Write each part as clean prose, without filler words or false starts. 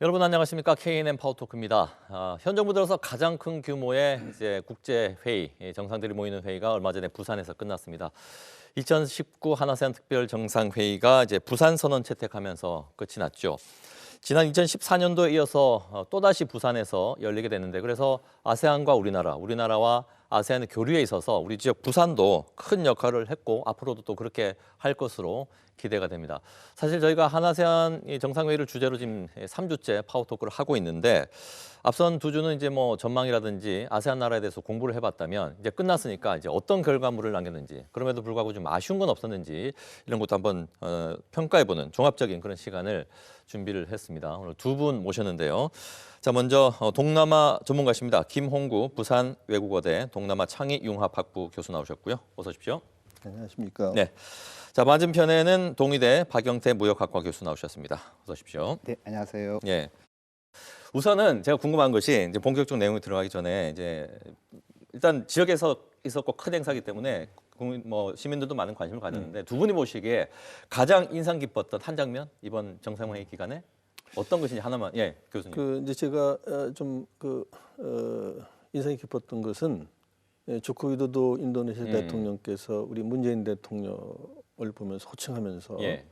여러분 안녕하십니까? KNN 파워토크입니다. 현 정부 들어서 가장 큰 규모의 이제 국제 회의, 정상들이 모이는 회의가 얼마 전에 부산에서 끝났습니다. 2019 한아세안 특별 정상회의가 이제 부산 선언 채택하면서 끝이 났죠. 지난 2014년도에 이어서 또다시 부산에서 열리게 됐는데, 그래서 아세안과 우리나라와 아세안의 교류에 있어서 우리 지역 부산도 큰 역할을 했고 앞으로도 또 그렇게 할 것으로 기대가 됩니다. 사실 저희가 한아세안 정상회의를 주제로 지금 3주째 파워토크를 하고 있는데, 앞선 2주는 이제 뭐 전망이라든지 아세안 나라에 대해서 공부를 해봤다면, 이제 끝났으니까 이제 어떤 결과물을 남겼는지, 그럼에도 불구하고 좀 아쉬운 건 없었는지 이런 것도 한번 평가해보는 종합적인 그런 시간을 준비를 했습니다. 오늘 두 분 모셨는데요. 자, 먼저 동남아 전문가십니다. 김홍구 부산 외국어대 동남아 창의융합학부 교수 나오셨고요. 어서 오십시오. 안녕하십니까. 네. 자, 맞은편에는 동의대 박영태 무역학과 교수 나오셨습니다. 어서 오십시오. 네, 안녕하세요. 예. 우선은 제가 궁금한 것이, 이제 본격적 내용이 들어가기 전에 이제 일단 지역에서 있었고 큰 행사이기 때문에 시민들도 많은 관심을 가졌는데, 두 분이 보시기에 가장 인상 깊었던 한 장면, 이번 정상회의 기간에 어떤 것인지 하나만, 예, 교수님. 이제 제가 인상이 깊었던 것은 조코 위도도 인도네시아 대통령께서 우리 문재인 대통령을 보면서 호칭하면서 예.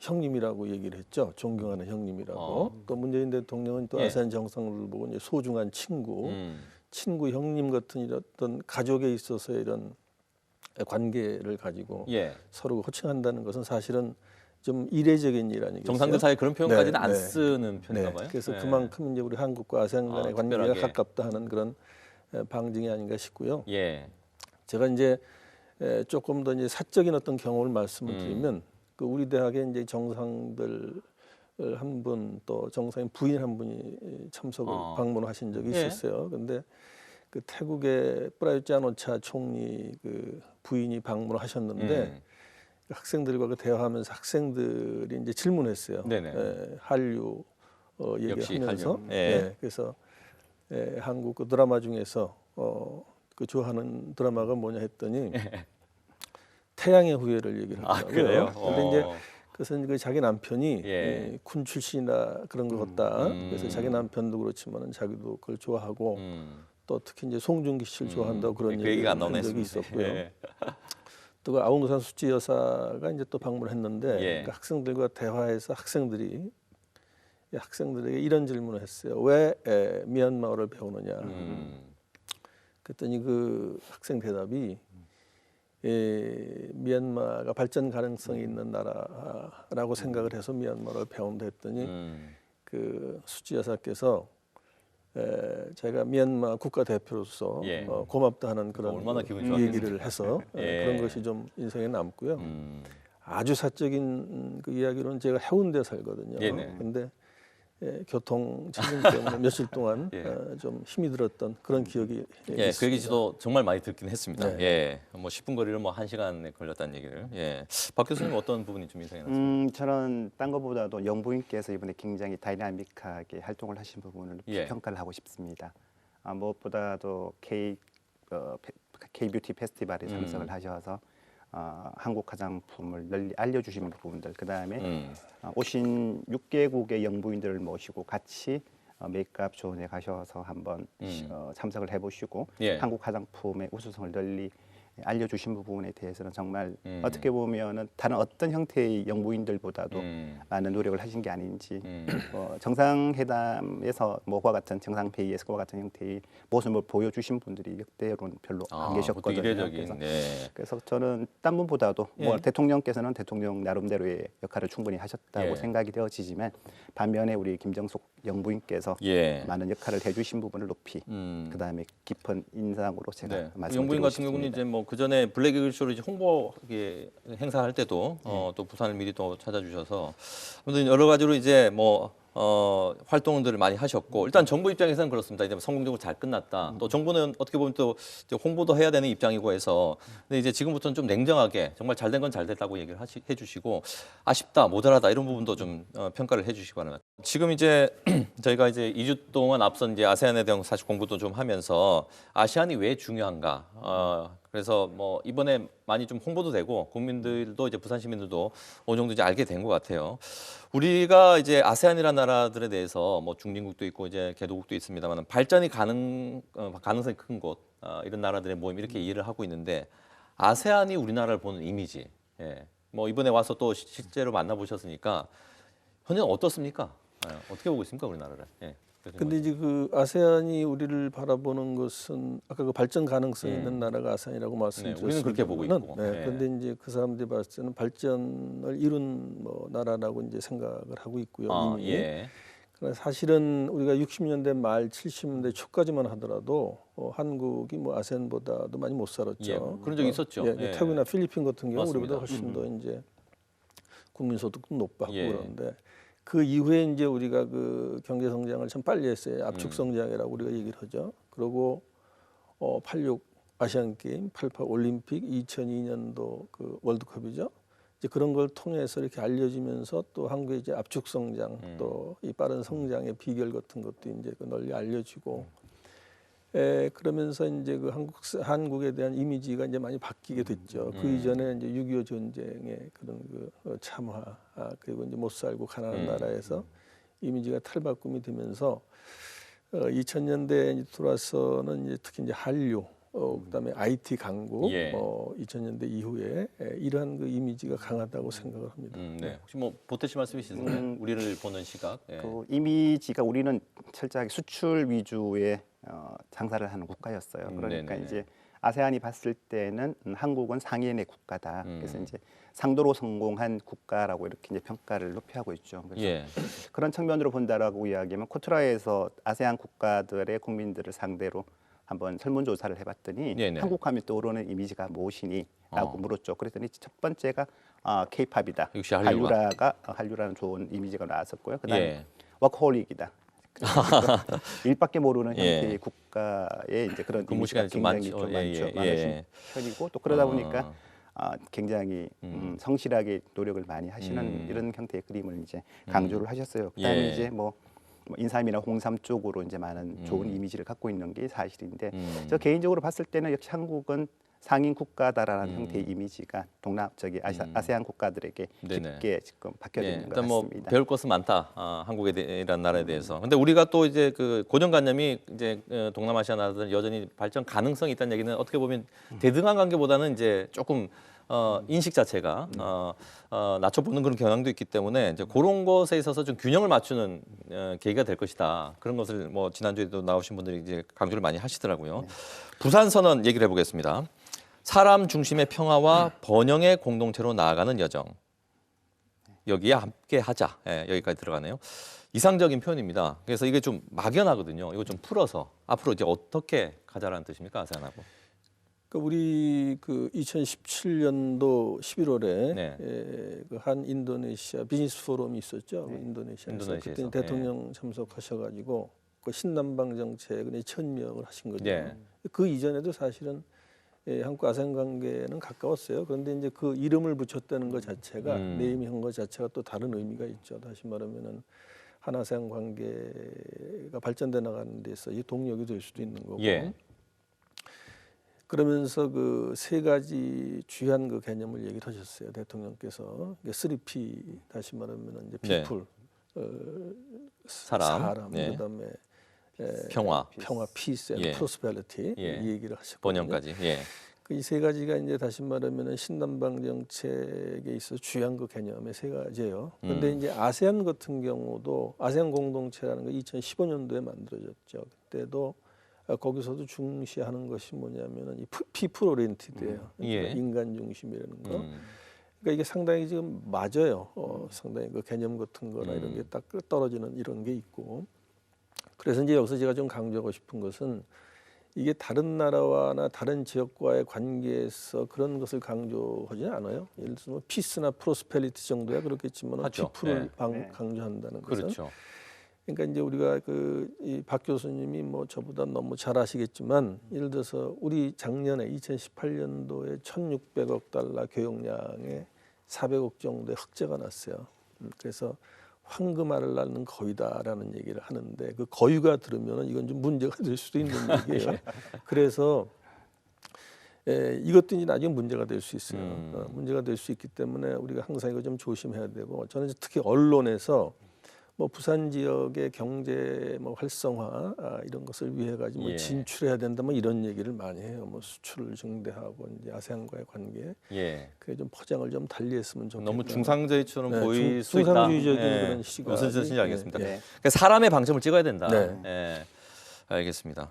형님이라고 얘기를 했죠. 존경하는 형님이라고. 또 문재인 대통령은 또 예. 아세안 정상을 보고 이제 소중한 친구 형님 같은 이런 가족에 있어서의 이런 관계를 가지고 예. 서로 호칭한다는 것은 사실은 좀 이례적인 일 아니겠어요? 정상들 사이에 그런 표현까지는 네, 안 네. 쓰는 편인가 네. 봐요. 그래서 예. 그만큼 이제 우리 한국과 아세안 간의 관계가 특별하게. 가깝다 하는 그런 방증이 아닌가 싶고요. 예. 제가 이제 조금 더 이제 사적인 어떤 경험을 말씀을 드리면, 그 우리 대학의 이제 정상들 한 분, 또 정상인 부인 한 분이 참석을 방문하신 적이 예. 있었어요. 근데 그 태국의 프라유트 짠오차 총리 그 부인이 방문을 하셨는데 학생들과 그 대화하면서 학생들이 이제 질문했어요. 네네. 한류 역시 얘기하면서. 한류. 예. 그래서 한국 그 드라마 중에서 그 좋아하는 드라마가 뭐냐 했더니 태양의 후예를 얘기를 하더라고요. 그래요? 근데 이제 그것은 그 자기 남편이 예. 군 출신이나 그런 것 같다. 그래서 자기 남편도 그렇지만은 자기도 그걸 좋아하고 또 특히 이제 송중기 씨를 좋아한다고 그런 그 얘기를 얘기가 안 한 나오네 적이 했습니다. 있었고요. 예. 또 그 아웅산 수치 여사가 이제 또 방문했는데, 예. 그 학생들과 대화해서 학생들에게 이런 질문을 했어요. 왜 미얀마어를 배우느냐? 그랬더니 그 학생 대답이 미얀마가 발전 가능성이 있는 나라라고 생각을 해서 미얀마를 배운다 했더니 그 수치 여사께서 제가 미얀마 국가 대표로서 예. 고맙다 하는 그런 얼마나 기분이 좋았겠어요. 얘기를 해서 예. 그런 것이 좀 인상에 남고요. 아주 사적인 그 이야기로는 제가 해운대 살거든요. 네네. 근데 교통 체증 때문에 며칠 동안 예. 좀 힘이 들었던 그런 기억이 예, 있습니다. 그 얘기 저도 정말 많이 듣긴 했습니다. 네. 예, 뭐 10분 거리를 뭐 1시간에 걸렸다는 얘기를. 예, 박 교수님 어떤 부분이 좀 인상이 났습니까? 저는 딴 것보다도 영부인께서 이번에 굉장히 다이나믹하게 활동을 하신 부분을 예. 평가를 하고 싶습니다. 무엇보다도 K-뷰티 페스티벌에 참석을 하셔서 한국 화장품을 널리 알려주신 부분들, 그 다음에 오신 6개국의 영부인들을 모시고 같이 메이크업 존에 가셔서 한번 참석을 해보시고 예. 한국 화장품의 우수성을 널리 알려주신 부분에 대해서는 정말 어떻게 보면은 다른 어떤 형태의 영부인들보다도 많은 노력을 하신 게 아닌지, 정상회담에서 뭐와 같은 정상회의에서 그와 같은 형태의 모습을 보여주신 분들이 역대로는 별로 안 계셨거든요. 이례적인. 네. 그래서 저는 딴 분보다도 예. 대통령께서는 대통령 나름대로의 역할을 충분히 하셨다고 예. 생각이 되어지지만, 반면에 우리 김정숙 영부인께서 예. 많은 역할을 해주신 부분을 높이 그다음에 깊은 인상으로 제가 네. 말씀드리고 영부인 같은 싶습니다. 경우는 이제 뭐 그 전에 블랙 이글쇼로 이제 홍보 행사할 때도 또 부산을 미리 또 찾아주셔서 아무튼 여러 가지로 이제 뭐 활동들을 많이 하셨고, 일단 정부 입장에서는 그렇습니다. 이제 성공적으로 잘 끝났다. 또 정부는 어떻게 보면 또 이제 홍보도 해야 되는 입장이고 해서, 근데 이제 지금부터는 좀 냉정하게 정말 잘 된 건 잘 됐다고 얘기를 해주시고, 아쉽다, 모자라다 이런 부분도 좀 평가를 해주시기 바랍니다. 지금 이제 저희가 이제 2주 동안 앞선 이제 아세안에 대한 사실 공부도 좀 하면서 아시안이 왜 중요한가, 그래서 뭐 이번에 많이 좀 홍보도 되고 국민들도 이제 부산 시민들도 어느 정도 이제 알게 된 것 같아요. 우리가 이제 아세안이라는 나라들에 대해서 뭐 중진국도 있고 이제 개도국도 있습니다만 발전이 가능성이 큰 곳 이런 나라들의 모임 이렇게 이해를 하고 있는데 아세안이 우리나라를 보는 이미지, 예. 뭐 이번에 와서 또 실제로 만나보셨으니까 현재는 어떻습니까? 어떻게 보고 있습니까 우리나라를? 예. 근데 이제 그 아세안이 우리를 바라보는 것은 아까 그 발전 가능성 있는 나라가 아세안이라고 말씀드렸습니다. 우리는 그렇게 보고 있고. 네. 그런데 이제 그 사람들이 봤을 때는 발전을 이룬 뭐 나라라고 이제 생각을 하고 있고요. 이미. 예. 그러나 사실은 우리가 60년대 말 70년대 초까지만 하더라도 한국이 뭐 아세안보다도 많이 못 살았죠. 예, 그런 적이 있었죠. 예, 예. 태국이나 필리핀 같은 경우 맞습니다. 우리보다 훨씬 더 이제 국민소득도 높고 예. 그런데 그 이후에 이제 우리가 그 경제 성장을 참 빨리 했어요. 압축 성장이라고 우리가 얘기를 하죠. 그리고 86 아시안 게임, 88 올림픽, 2002년도 그 월드컵이죠. 이제 그런 걸 통해서 이렇게 알려지면서 또 한국의 이제 압축 성장, 또 이 빠른 성장의 비결 같은 것도 이제 그 널리 알려지고. 그러면서 이제 그 한국에 대한 이미지가 이제 많이 바뀌게 됐죠. 그 이전에 이제 6.25 전쟁의 그런 그 참화, 그리고 이제 못 살고 가난한 나라에서 이미지가 탈바꿈이 되면서 2000년대에 들어와서는 이제 특히 이제 한류, 그다음에 IT 강국, 예. 2000년대 이후에 이러한 그 이미지가 강하다고 생각을 합니다. 네. 혹시 뭐 보태시 말씀 있으세요? 우리를 보는 시각. 예. 그 이미지가 우리는 철저하게 수출 위주의 장사를 하는 국가였어요. 그러니까 네네네. 이제 아세안이 봤을 때는 한국은 상위의 국가다. 그래서 이제 상도로 성공한 국가라고 이렇게 이제 평가를 높이 하고 있죠. 그래서 예. 그런 측면으로 본다라고 이야기하면 코트라에서 아세안 국가들의 국민들을 상대로 한번 설문조사를 해봤더니 네네. 한국하면 떠오르는 이미지가 무엇이니?라고 물었죠. 그랬더니 첫 번째가 K-팝이다. 역시 한류가. 한류라는 좋은 이미지가 나왔었고요. 그다음에 예. 워커홀릭이다. 일밖에 모르는 예. 형태의 국가의 이제 그런 근무 이미지가 시간이 좀 굉장히 많죠. 좀 예, 많죠. 예, 많으신 예. 편이고 또 그러다 보니까 굉장히 성실하게 노력을 많이 하시는 이런 형태의 그림을 이제 강조를 하셨어요. 그다음에 예. 이제 뭐 인삼이나 홍삼 쪽으로 이제 많은 좋은 이미지를 갖고 있는 게 사실인데 저 개인적으로 봤을 때는 역시 한국은 상인 국가다라는 형태의 이미지가 아세안 국가들에게 네네. 깊게 지금 박혀져 예, 있는 것 일단 뭐 같습니다. 배울 것은 많다. 한국이라는 나라에 대해서. 근데 우리가 또 이제 그 고정관념이 이제 동남아시아 나라들은 여전히 발전 가능성이 있다는 얘기는 어떻게 보면 대등한 관계보다는 이제 조금 인식 자체가 낮춰보는 그런 경향도 있기 때문에 이제 그런 것에 있어서 좀 균형을 맞추는 계기가 될 것이다. 그런 것을 뭐 지난주에도 나오신 분들이 이제 강조를 많이 하시더라고요. 부산 선언 얘기를 해보겠습니다. 사람 중심의 평화와 번영의 공동체로 나아가는 여정. 여기에 함께 하자. 예, 여기까지 들어가네요. 이상적인 표현입니다. 그래서 이게 좀 막연하거든요. 이거 좀 풀어서 앞으로 이제 어떻게 가자라는 뜻입니까, 아세안하고? 그러니까 우리 그 2017년도 11월에 네. 그한 인도네시아 비즈니스 포럼이 있었죠. 인도네시아에서 인도네시아에서. 그때 대통령 참석하셔가지고 그 신남방 정책을 천명을 하신 거죠. 네. 그 이전에도 사실은 한국 아세안 관계는 가까웠어요. 그런데 이제 그 이름을 붙였다는 것 자체가 네이밍한 것 자체가 또 다른 의미가 있죠. 다시 말하면은 한아세안 관계가 발전돼 나가는 데서 이 동력이 될 수도 있는 거고. 예. 그러면서 그 세 가지 주요한 그 개념을 얘기를 하셨어요. 대통령께서 3P 다시 말하면 이제 네. people, 사람. 네. 그다음에 평화. peace and 예. prosperity 예. 이 얘기를 하셨거든요. 번영까지. 예. 이 세 가지가 이제 다시 말하면은 신남방 정책에 있어서 주요한 그 개념의 세 가지예요. 그런데 이제 아세안 같은 경우도 아세안 공동체라는 거 2015년도에 만들어졌죠. 그때도 거기서도 중시하는 것이 뭐냐면은 이 피플 오리엔티드예요. 예. 인간 중심이라는 거. 그러니까 이게 상당히 지금 맞아요. 상당히 그 개념 같은 거나 이런 게 딱 떨어지는 이런 게 있고. 그래서 이제 여기서 제가 좀 강조하고 싶은 것은 이게 다른 나라와나 다른 지역과의 관계에서 그런 것을 강조하지는 않아요. 예를 들어서 뭐 피스나 프로스페리티 정도야 그렇겠지만 하죠. 피플을 네. 강조한다는 것은. 그렇죠. 그러니까 이제 우리가 이 박 교수님이 뭐 저보다 너무 잘 아시겠지만 예를 들어서 우리 작년에 2018년도에 1,600억 달러 교역량에 400억 정도의 흑자가 났어요. 그래서 황금알을 낳는 거위다라는 얘기를 하는데 그 거위가 들으면 이건 좀 문제가 될 수도 있는 얘기예요. 그래서 이것도 이제 나중에 문제가 될 수 있어요. 문제가 될 수 있기 때문에 우리가 항상 이거 좀 조심해야 되고 저는 이제 특히 언론에서 뭐 부산 지역의 경제 뭐 활성화 이런 것을 위해 가지고 뭐 예. 진출해야 된다 뭐 이런 얘기를 많이 해요. 뭐 수출을 증대하고 이제 아세안과의 관계 예. 그게 좀 포장을 좀 달리했으면 좋겠다. 너무 중상주의처럼 네, 보일 수 있다. 중상주의적인 그런 시각. 무슨 뜻인지 알겠습니다. 네. 그러니까 사람의 방점을 찍어야 된다. 네. 예. 알겠습니다.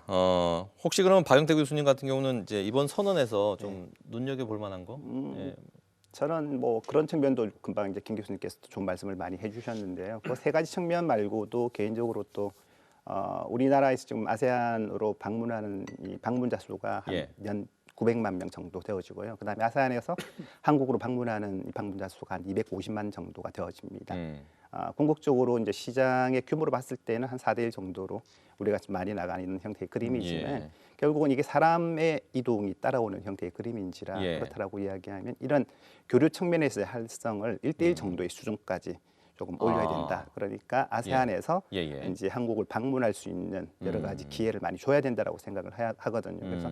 혹시 그러면 박영태 교수님 같은 경우는 이제 이번 선언에서 좀 눈여겨볼 만한 거? 예. 저는 뭐 그런 측면도 금방 이제 김 교수님께서도 좋은 말씀을 많이 해주셨는데요. 그 세 가지 측면 말고도 개인적으로 또 우리나라에서 지금 아세안으로 방문하는 이 방문자 수가 한 예. 연 900만 명 정도 되어지고요. 그다음에 아세안에서 한국으로 방문하는 이 방문자 수가 한 250만 정도가 되어집니다. 궁극적으로 이제 시장의 규모로 봤을 때는 한 4대1 정도로 우리가 좀 많이 나가는 형태의 그림이지만 예. 결국은 이게 사람의 이동이 따라오는 형태의 그림인지라 예. 그렇다라고 이야기하면 이런 교류 측면에서의 활성을 1대1 정도의 수준까지 조금 올려야 된다. 그러니까 아세안에서 예, 예. 이제 한국을 방문할 수 있는 여러 가지 기회를 많이 줘야 된다라고 생각을 하거든요. 그래서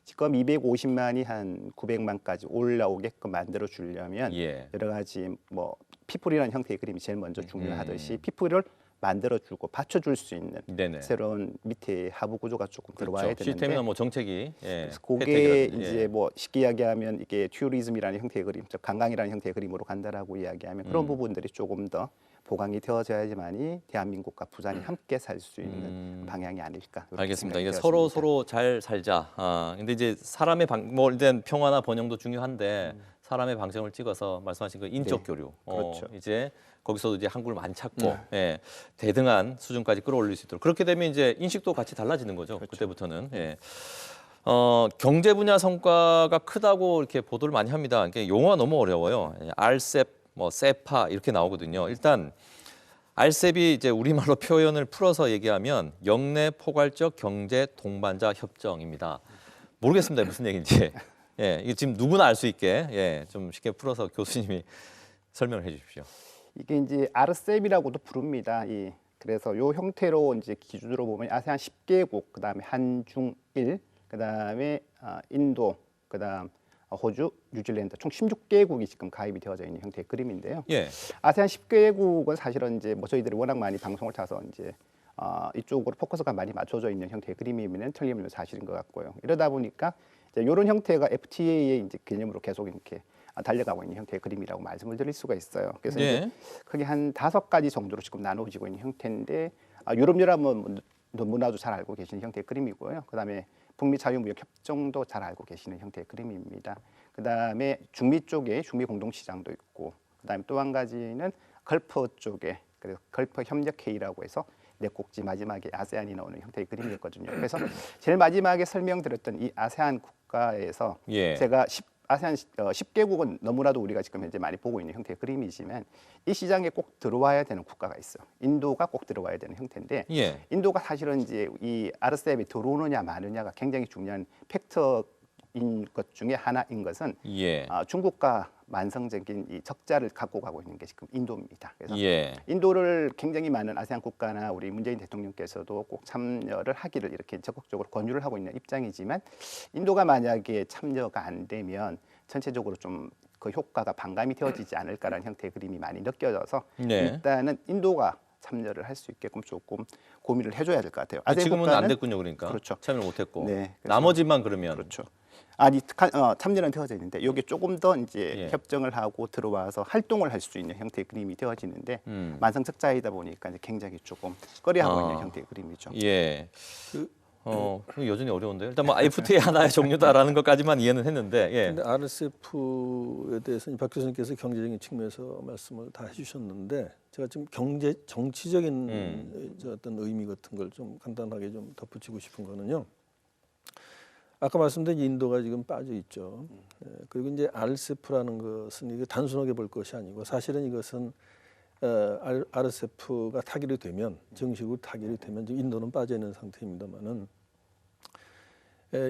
지금 250만이 한 900만까지 올라오게끔 만들어 주려면 예. 여러 가지 뭐 피플이라는 형태의 그림이 제일 먼저 중요하듯이 피플을 만들어주고 받쳐줄 수 있는 네네. 새로운 밑에 하부 구조가 조금 들어와야 그렇죠. 되는데 시스템이나 뭐 정책이 그래서 그게 혜택이라든지. 이제 뭐 쉽게 이야기하면 이게 튜리즘이라는 형태의 그림, 즉 관광이라는 형태의 그림으로 간다라고 이야기하면 그런 부분들이 조금 더 보강이 되어져야지만이 대한민국과 부산이 함께 살 수 있는 방향이 아닐까. 이렇게 알겠습니다. 이게 생각이 서로 되었습니다. 서로 잘 살자. 근데 이제 사람의 뭐 일단 평화나 번영도 중요한데 사람의 방점을 찍어서 말씀하신 그 인적 네. 교류. 그렇죠. 이제 거기서도 이제 한국을 많이 찾고 예, 대등한 수준까지 끌어올릴 수 있도록 그렇게 되면 이제 인식도 같이 달라지는 거죠. 그렇죠. 그때부터는. 예. 경제 분야 성과가 크다고 이렇게 보도를 많이 합니다. 이게 용어가 너무 어려워요. RCEP, 뭐 세파 이렇게 나오거든요. 일단 RCEP이 이제 우리말로 표현을 풀어서 얘기하면 영내 포괄적 경제 동반자 협정입니다. 모르겠습니다. 무슨 얘기인지. 예, 이게 지금 누구나 알 수 있게 예, 좀 쉽게 풀어서 교수님이 설명을 해 주십시오. 이게 이제 RCEP이라고도 부릅니다. 그래서 요 형태로 이제 기준으로 보면 아세안 10개국, 그다음에 한중일, 그다음에 인도, 그다음 호주, 뉴질랜드 총 16개국이 지금 가입이 되어져 있는 형태의 그림인데요. 예. 아세안 10개국은 사실은 이제 뭐 저희들이 워낙 많이 방송을 타서 이제 이쪽으로 포커스가 많이 맞춰져 있는 형태의 그림이면 틀림없는 사실인 것 같고요. 이러다 보니까 이제 이런 형태가 FTA의 이제 개념으로 계속 이렇게 달려가고 있는 형태의 그림이라고 말씀을 드릴 수가 있어요. 그래서 네. 이제 크게 한 5가지 정도로 지금 나누어지고 있는 형태인데 유럽연합은 너무나도 잘 알고 계시는 형태의 그림이고요. 그다음에 북미 자유무역협정도 잘 알고 계시는 형태의 그림입니다. 그다음에 중미 쪽에 중미 공동시장도 있고, 그다음에 또 한 가지는 걸프 쪽에 그래서 걸프 협력회의라고 해서 네 꼭지 마지막에 아세안이 나오는 형태의 그림이었거든요. 그래서 제일 마지막에 설명드렸던 이 아세안 국가에서 예. 제가 아세안 10개국은 너무나도 우리가 지금 현재 많이 보고 있는 형태의 그림이지만 이 시장에 꼭 들어와야 되는 국가가 있어요. 인도가 꼭 들어와야 되는 형태인데 예. 인도가 사실은 이제 이 RCEP에 들어오느냐 마느냐가 굉장히 중요한 팩터인 것 중에 하나인 것은 예. 중국과 만성적인 이 적자를 갖고 가고 있는 게 지금 인도입니다. 그래서 예. 인도를 굉장히 많은 아세안 국가나 우리 문재인 대통령께서도 꼭 참여를 하기를 이렇게 적극적으로 권유를 하고 있는 입장이지만 인도가 만약에 참여가 안 되면 전체적으로 좀 그 효과가 반감이 되어지지 않을까라는 형태의 그림이 많이 느껴져서 네. 일단은 인도가 참여를 할 수 있게끔 조금 고민을 해줘야 될 것 같아요. 아세안 지금은 국가는- 안 됐군요, 그러니까. 그렇죠. 참여를 못했고. 네, 그래서- 나머지만 그러면. 그렇죠. 참여는 되어져 있는데 이게 조금 더 이제 예. 협정을 하고 들어와서 활동을 할 수 있는 형태의 그림이 되어지는데 만성적자이다 보니까 이제 굉장히 조금 꺼려하고 있는 형태의 그림이죠. 예. 그거 여전히 어려운데요. 일단 뭐 FTA 하나의 종류다라는 것까지만 이해는 했는데. 예. 근데 RCEP에 대해서 박 교수님께서 경제적인 측면에서 말씀을 다 해주셨는데 제가 지금 경제 정치적인 어떤 의미 같은 걸 좀 간단하게 좀 덧붙이고 싶은 거는요. 아까 말씀드린 인도가 지금 빠져 있죠. 그리고 이제 RCEP라는 것은 이게 단순하게 볼 것이 아니고 사실은 이것은 RCEP가 타결이 되면 정식으로 타결이 되면 지금 인도는 빠져 있는 상태입니다만은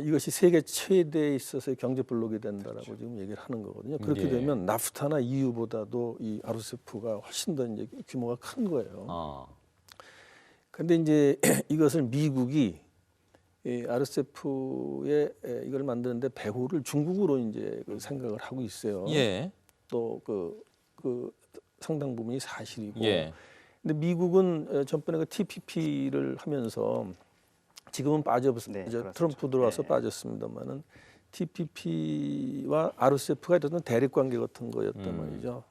이것이 세계 최대에 있어서의 경제 블록이 된다라고 지금 얘기를 하는 거거든요. 그렇게 예. 되면 나프타나 EU보다도 이 RCEP가 훨씬 더 이제 규모가 큰 거예요. 그런데 이제 이것을 미국이 이 RCEP에 이걸 만드는데 배후를 중국으로 이제 그 생각을 하고 있어요. 예. 또 그 상당 부분이 사실이고. 예. 근데 미국은 전번에 그 TPP를 하면서 지금은 빠져서 네, 이제 그렇죠. 트럼프 들어와서 네. 빠졌습니다만은 TPP와 RCEP가 어떤 대립 관계 같은 거였단 말이죠.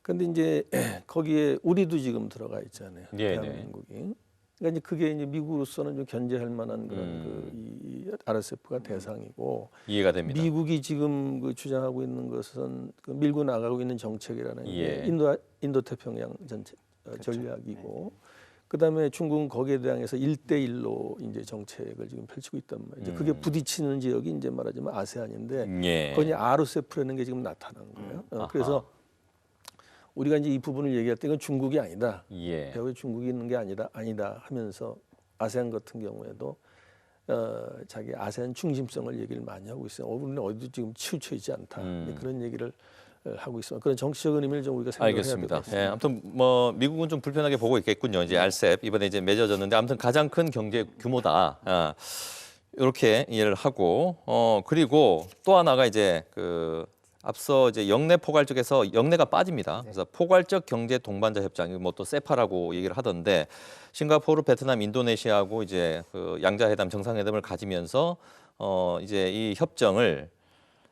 근데 이제 거기에 우리도 지금 들어가 있잖아요. 네, 대한민국이. 그러니까 이제 그게 이제 미국으로서는 좀 견제할 만한 그런 이 RCEP가 대상이고 이해가 됩니다. 미국이 지금 그 주장하고 있는 것은 그 밀고 나가고 있는 정책이라는 예. 게 인도 태평양 전략이고 그다음에 중국은 거기에 대항해서 1대1로 이제 정책을 지금 펼치고 있단 말이죠. 그게 부딪히는 지역이 이제 말하자면 아세안인데 예. 거기 RCEP라는 게 지금 나타난 거예요. 그래서 우리가 이제 이 부분을 얘기할 때 이건 중국이 아니다. 예. 배후에 중국이 있는 게 아니다 하면서 아세안 같은 경우에도 자기 아세안 중심성을 얘기를 많이 하고 있어요. 우리는 어디도 지금 치우쳐 있지 않다. 그런 얘기를 하고 있습니다. 그런 정치적인 의미를 좀 우리가 생각해야 알겠습니다. 되겠습니다. 예, 아무튼 뭐 미국은 좀 불편하게 보고 있겠군요. 이제 RCEP 이번에 이제 맺어졌는데 아무튼 가장 큰 경제 규모다. 이렇게 이해를 하고 그리고 또 하나가 이제 그 앞서 이제 영내 포괄적에서 영내가 빠집니다. 그래서 포괄적 경제 동반자 협정, 뭐 또 세파라고 얘기를 하던데 싱가포르, 베트남, 인도네시아하고 이제 그 양자회담, 정상회담을 가지면서 이제 이 협정을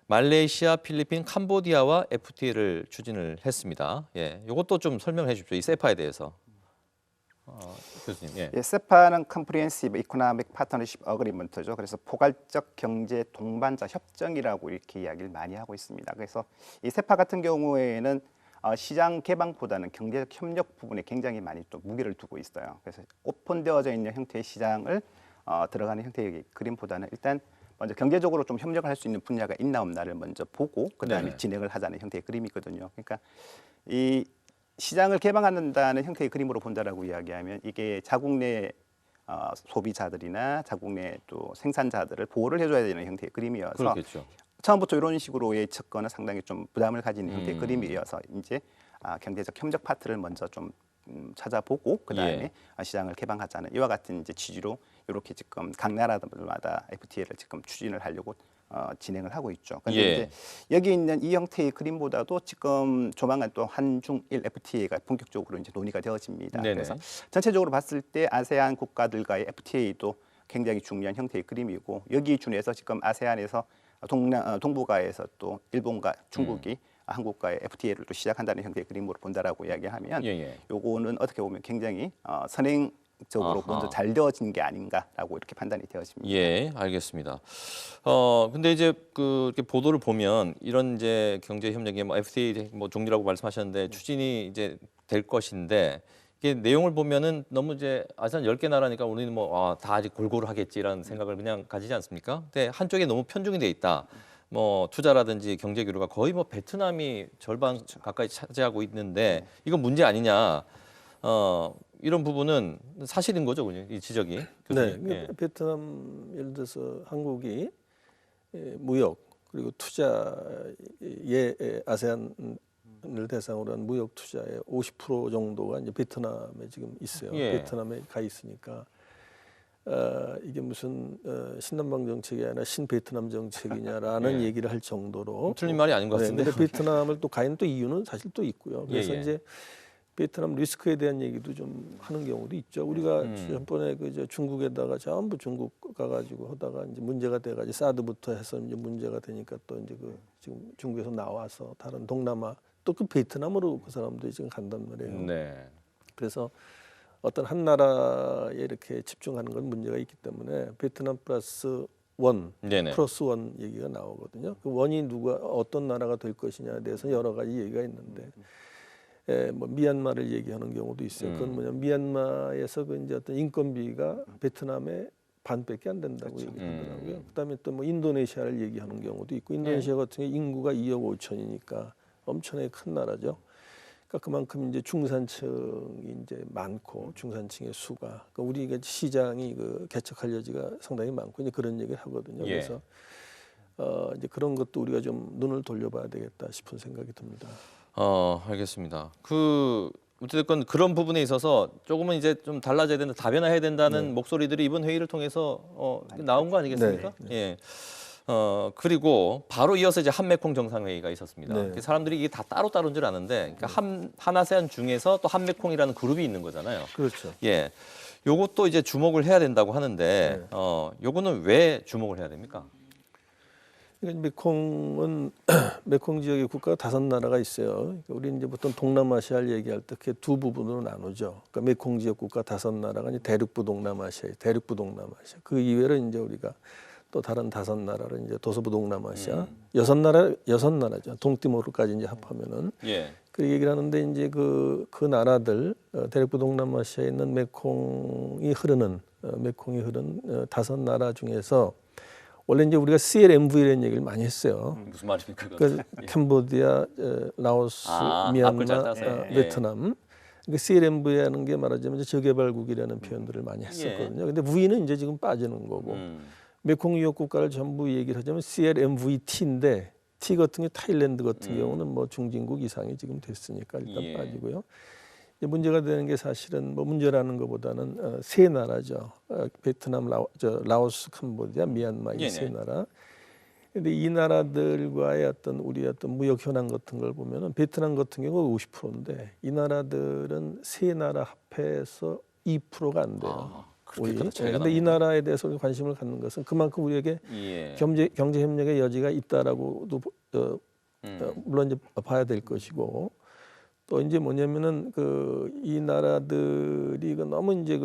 말레이시아, 필리핀, 캄보디아와 FTA를 추진을 했습니다. 예, 이것도 좀 설명해 주십시오. 이 세파에 대해서. 교수님. 예. 예, 세파는 Comprehensive Economic Partnership Agreement죠. 그래서 포괄적 경제 동반자 협정이라고 이렇게 이야기를 많이 하고 있습니다. 그래서 이 세파 같은 경우에는 시장 개방보다는 경제적 협력 부분에 굉장히 많이 또 무게를 두고 있어요. 그래서 오픈되어져 있는 형태의 시장을 들어가는 형태의 그림보다는 일단 먼저 경제적으로 좀 협력을 할 수 있는 분야가 있나 없나를 먼저 보고 그다음에 네네. 진행을 하자는 형태의 그림이거든요. 그러니까 이 시장을 개방한다는 형태의 그림으로 본다라고 이야기하면 이게 자국 내 소비자들이나 자국 내 또 생산자들을 보호를 해줘야 되는 형태의 그림이어서 그렇겠죠. 처음부터 이런 식으로의 접근은 상당히 좀 부담을 가지는 형태의 그림이어서 이제 경제적 협력 파트를 먼저 좀 찾아보고 그다음에 시장을 개방하자는 이와 같은 이제 취지로 이렇게 지금 각 나라들마다 FTA를 지금 추진을 하려고 진행을 하고 있죠. 그런데 예. 이제 여기 있는 이 형태의 그림보다도 지금 조만간 또 한중일 FTA가 본격적으로 이제 논의가 되어집니다. 네네. 그래서 전체적으로 봤을 때 아세안 국가들과의 FTA도 굉장히 중요한 형태의 그림이고 여기 준해서 지금 아세안에서 동북아에서 또 일본과 중국이 한국과의 FTA를 또 시작한다는 형태의 그림으로 본다라고 이야기하면 예. 요거는 어떻게 보면 굉장히 선행적으로 아하. 먼저 잘 되어진 게 아닌가라고 이렇게 판단이 되어집니다. 예, 알겠습니다. 근데 이제 그 이렇게 보도를 보면 이런 이제 경제 협력이 뭐 FTA 뭐 종류라고 말씀하셨는데 추진이 이제 될 것인데 이게 내용을 보면은 너무 이제 아세안 10개 나라니까 우리는 뭐 다 아직 골고루 하겠지라는 생각을 그냥 가지지 않습니까? 근데 한쪽에 너무 편중이 돼 있다. 뭐 투자라든지 경제 교류가 거의 뭐 베트남이 절반 가까이 차지하고 있는데 이건 문제 아니냐. 이런 부분은 사실인 거죠, 그냥 이 지적이. 네, 교수님. 예. 베트남 예를 들어서 한국이 무역 그리고 투자에 아세안을 대상으로 한 무역 투자의 50% 정도가 이제 베트남에 지금 있어요. 예. 베트남에 가 있으니까 이게 무슨 신남방 정책이 아니라 신베트남 정책이냐라는 예. 얘기를 할 정도로 틀린 말이 아닌 것 같은데. 근데 베트남을 또 가는 또 이유는 사실 또 있고요. 그래서 예. 이제 베트남 리스크에 대한 얘기도 좀 하는 경우도 있죠. 우리가 전번에 그 이제 중국에다가 전부 중국 가가지고 하다가 이제 문제가 돼가지고 사드부터 해서 이제 문제가 되니까 또 이제 그 지금 중국에서 나와서 다른 동남아 또 그 베트남으로 그 사람들이 지금 간단 말이에요. 네. 그래서 어떤 한 나라에 이렇게 집중하는 건 문제가 있기 때문에 베트남 플러스 원, 네네. 플러스 원 얘기가 나오거든요. 그 원이 누가 어떤 나라가 될 것이냐에 대해서 여러 가지 얘기가 있는데. 뭐 미얀마를 얘기하는 경우도 있어요. 그건 뭐냐면 미얀마에서 그 이제 어떤 인건비가 베트남의 반밖에 안 된다고 얘기하더라고요. 그다음에 또 뭐 인도네시아를 얘기하는 경우도 있고 인도네시아 같은 경우 인구가 2억 5천이니까 엄청나게 큰 나라죠. 그러니까 그만큼 이제 중산층이 이제 많고 중산층의 수가 그러니까 우리가 시장이 그 개척할 여지가 상당히 많고 이제 그런 얘기를 하거든요. 예. 그래서 이제 그런 것도 우리가 좀 눈을 돌려봐야 되겠다 싶은 생각이 듭니다. 알겠습니다. 그 어쨌든 그런 부분에 있어서 조금은 이제 좀 달라져야 된다, 다변화해야 된다는 목소리들이 이번 회의를 통해서 나온 거 아니겠습니까? 예. 그리고 바로 이어서 이제 한메콩 정상회의가 있었습니다. 네. 사람들이 이게 다 따로따로인 줄 아는데, 그러니까 한아세안 중에서 또 한메콩이라는 그룹이 있는 거잖아요. 그렇죠. 예. 요것도 이제 주목을 해야 된다고 하는데, 요거는 왜 주목을 해야 됩니까? 그러니까 메콩은 메콩 지역의 국가가 5나라가 있어요. 그러니까 우리 이제 보통 동남아시아를 얘기할 때 그게 두 부분으로 나누죠. 그러니까 메콩 지역 국가 5나라가 이제 대륙부 동남아시아, 대륙부 동남아시아. 그 이외로 이제 우리가 또 다른 5나라를 이제 도서부 동남아시아, 6나라죠. 동티모르까지 이제 합하면은. 예. 그 얘기를 하는데 이제 그 나라들 대륙부 동남아시아에 있는 메콩이 흐르는 5나라 중에서 원래 이제 우리가 CLMV라는 얘기를 많이 했어요. 무슨 말입니까? 그 캄보디아, 라오스, 미얀마, 앞글 잘 따서. 베트남. 그 CLMV라는 게 말하자면 이제 저개발국이라는 표현들을 많이 했었거든요. 근데 V는 이제 지금 빠지는 거고 메콩 유역 국가를 전부 얘기를 하자면 CLMVT인데 T 같은 게 타일랜드 같은 경우는 뭐 중진국 이상이 지금 됐으니까 일단 빠지고요. 이제 문제가 되는 게 사실은 뭐 문제라는 것보다는 세 나라죠. 베트남, 라오스, 캄보디아, 미얀마 이 세 나라. 근데 이 나라들과의 우리 무역 현황 같은 걸 보면은 베트남 같은 경우 50%인데 이 나라들은 세 나라 합해서 2%가 안 돼요. 그런데 이 나라에 대해서 관심을 갖는 것은 그만큼 우리에게 경제 협력의 여지가 있다라고도 물론 이제 봐야 될 것이고 또 이제 뭐냐면은 이 나라들이 너무 이제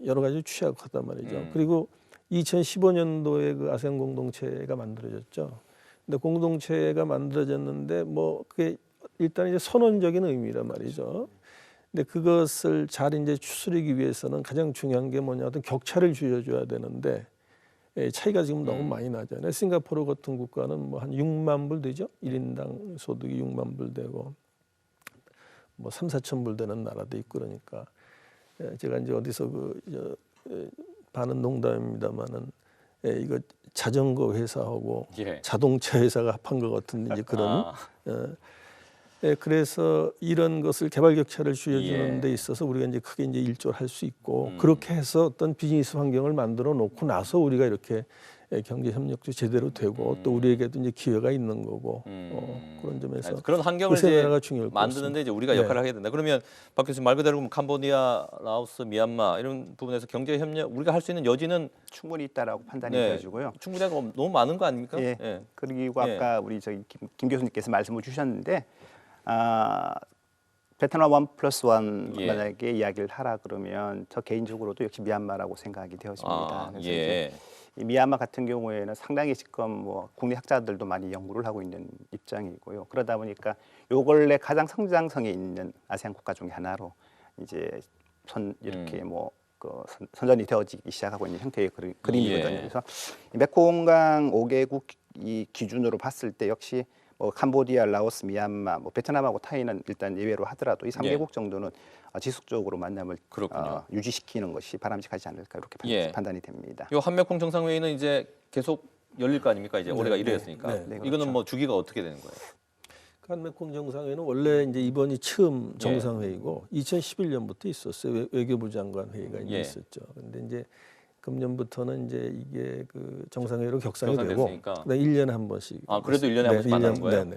여러 가지 취약하단 말이죠. 그리고 2015년도에 그 아세안 공동체가 만들어졌죠. 근데 공동체가 만들어졌는데 뭐 그게 일단 이제 선언적인 의미란 말이죠. 근데 그것을 잘 이제 추스르기 위해서는 가장 중요한 게 뭐냐, 어떤 격차를 줄여줘야 되는데 차이가 지금 너무 많이 나잖아요. 싱가포르 같은 국가는 뭐 한 6만 불 되죠. 1인당 소득이 6만 불 되고 뭐 3, 4천 불 되는 나라도 있고 그러니까 제가 이제 어디서 반은 농담입니다만은 이거 자전거 회사하고 자동차 회사가 합한 것 같은 이제 그런. 그래서 이런 것을 개발 격차를 줄여주는 데 있어서 우리가 이제 크게 이제 일조를 할 수 있고 그렇게 해서 어떤 비즈니스 환경을 만들어 놓고 나서 우리가 이렇게 경제 협력도 제대로 되고 또 우리에게도 이제 기회가 있는 거고 그런 점에서 그런 환경을 세 이제 나라가 중요할 것 만드는데 이제 우리가 역할을 하게 된다. 그러면 박 교수님 말 그대로 캄보디아, 라오스, 미얀마 이런 부분에서 경제 협력 우리가 할 수 있는 여지는 충분히 있다라고 판단이 되어지고요. 충분히 너무 많은 거 아닙니까? 그리고 아까 우리 김 교수님께서 말씀을 주셨는데 베트남 1+1 만약에 이야기를 하라 그러면 저 개인적으로도 역시 미얀마라고 생각이 되어집니다. 그래서 이제 이 미얀마 같은 경우에는 상당히 지금 뭐 국내 학자들도 많이 연구를 하고 있는 입장이고요. 그러다 보니까 요 근래 가장 성장성에 있는 아세안 국가 중에 하나로 이제 이렇게 선전이 되어지기 시작하고 있는 형태의 그림이거든요. 그래서 메콩강 5개국 이 기준으로 봤을 때 역시 캄보디아, 라오스, 미얀마, 베트남하고 타이는 일단 예외로 하더라도 이 3개국 정도는 지속적으로 만남을 유지시키는 것이 바람직하지 않을까 이렇게 판단이 됩니다. 이 한메콩 정상회의는 이제 계속 열릴 거 아닙니까? 이제 올해가 1회였으니까. 이거는 그렇죠. 뭐 주기가 어떻게 되는 거예요? 한메콩 정상회의는 원래 이제 이번이 처음 정상회의고 2011년부터 있었어요. 외교부 장관 회의가 이제 있었죠. 그런데 이제 금년부터는 이제 이게 그 정상회의로 격상이 되고 1년에 한 번씩. 그래도 1년에 한 번씩 만나는 거예요? 네.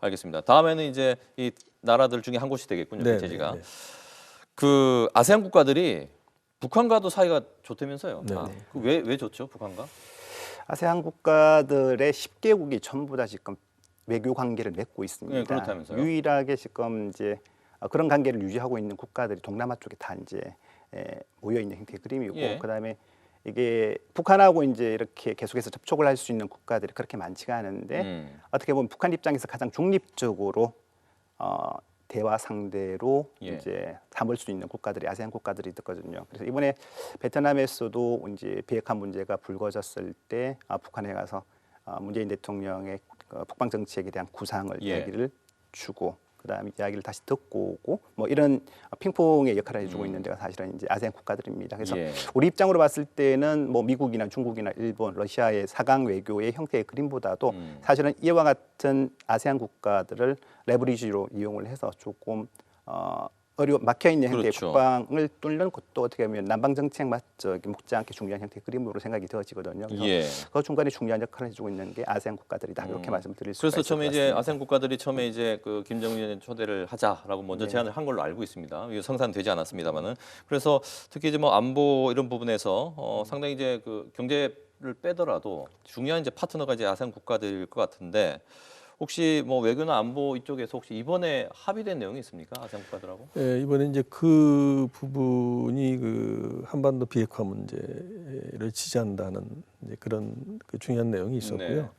알겠습니다. 다음에는 이제 이 나라들 중에 한 곳이 되겠군요. 개최지가. 그 아세안 국가들이 북한과도 사이가 좋다면서요? 왜 좋죠? 북한과? 아세안 국가들의 10개국이 전부 다 지금 외교 관계를 맺고 있습니다. 그렇다면서요? 유일하게 지금 이제 그런 관계를 유지하고 있는 국가들이 동남아 쪽에 다 이제 모여 있는 형태의 그림이고, 그다음에 이게 북한하고 이제 이렇게 계속해서 접촉을 할 수 있는 국가들이 그렇게 많지가 않은데 어떻게 보면 북한 입장에서 가장 중립적으로 대화 상대로 이제 삼을 수 있는 국가들이 아세안 국가들이 있거든요. 그래서 이번에 베트남에서도 이제 비핵화 문제가 불거졌을 때 북한에 가서 문재인 대통령의 북방 정책에 대한 구상을 이야기를 주고 그다음에 이야기를 다시 듣고 오고 뭐 이런 핑퐁의 역할을 해주고 있는 데가 사실은 이제 아세안 국가들입니다. 그래서 우리 입장으로 봤을 때는 뭐 미국이나 중국이나 일본, 러시아의 4강 외교의 형태의 그림보다도 사실은 이와 같은 아세안 국가들을 레버리지로 이용을 해서 조금 막혀 있는 형태의 그렇죠. 국방을 뚫는 것도 어떻게 보면 남방 정책 묻지 않게 중요한 형태의 그림으로 생각이 되어지거든요. 그래서 예. 그 중간에 중요한 역할을 해주고 있는 게 아세안 국가들이다 이렇게 말씀드릴 수가 그래서 있을 것 처음에 이제 같습니다. 아세안 국가들이 처음에 이제 그 김정은 위원장 초대를 하자라고 먼저 네. 제안을 한 걸로 알고 있습니다. 이게 성사되지 않았습니다만은 그래서 특히 이제 뭐 안보 이런 부분에서 상당히 이제 그 경제를 빼더라도 중요한 이제 파트너가 이제 아세안 국가들일 것 같은데. 혹시 뭐 외교나 안보 이쪽에서 혹시 이번에 합의된 내용이 있습니까? 아세안 국가들하고? 예, 이번에 이제 그 부분이 그 한반도 비핵화 문제를 지지한다는 이제 그런 그 중요한 내용이 있었고요. 네.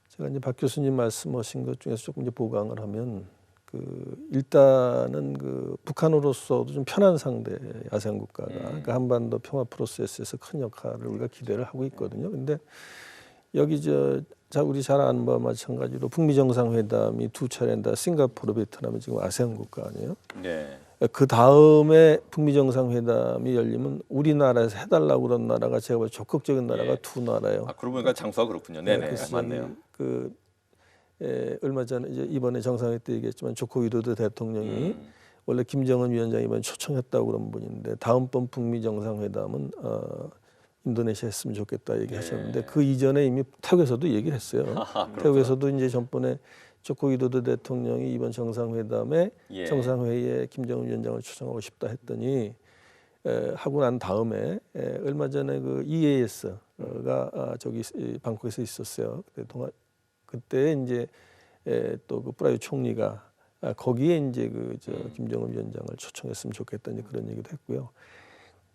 제가 이제 박 교수님 말씀하신 것 중에서 조금 이제 보강을 하면 그 일단은 그 북한으로서도 좀 편한 상대 아세안 국가가 그 한반도 평화 프로세스에서 큰 역할을 우리가 기대를 하고 있거든요. 근데 여기 우리 잘 아는 바와 마찬가지로 북미 정상회담이 두 차례인다 싱가포르, 베트남이 지금 아세안 국가 아니에요? 네. 그 다음에 북미 정상회담이 열리면 우리나라에서 해달라고 그런 나라가 제가 보기엔 적극적인 나라가 예. 두 나라예요. 아, 그러고 보니까 장수가 그렇군요. 네네. 그래서 맞네요. 얼마 전에 이제 이번에 정상회 때 얘기했지만 조코 위도도 대통령이 원래 김정은 위원장이 이번 초청했다고 그런 분인데 다음번 북미 정상회담은 인도네시아 했으면 좋겠다 얘기하셨는데 그 이전에 이미 태국에서도 얘기를 했어요. 태국에서도 이제 전번에 조코 위도도 대통령이 이번 정상회담에 예. 정상회의에 김정은 위원장을 초청하고 싶다 했더니 하고 난 다음에 얼마 전에 그 EAS가 저기 방콕에서 있었어요. 그때 이제 또 그 프라유 총리가 거기에 이제 김정은 위원장을 초청했으면 좋겠다 이제 그런 얘기도 했고요.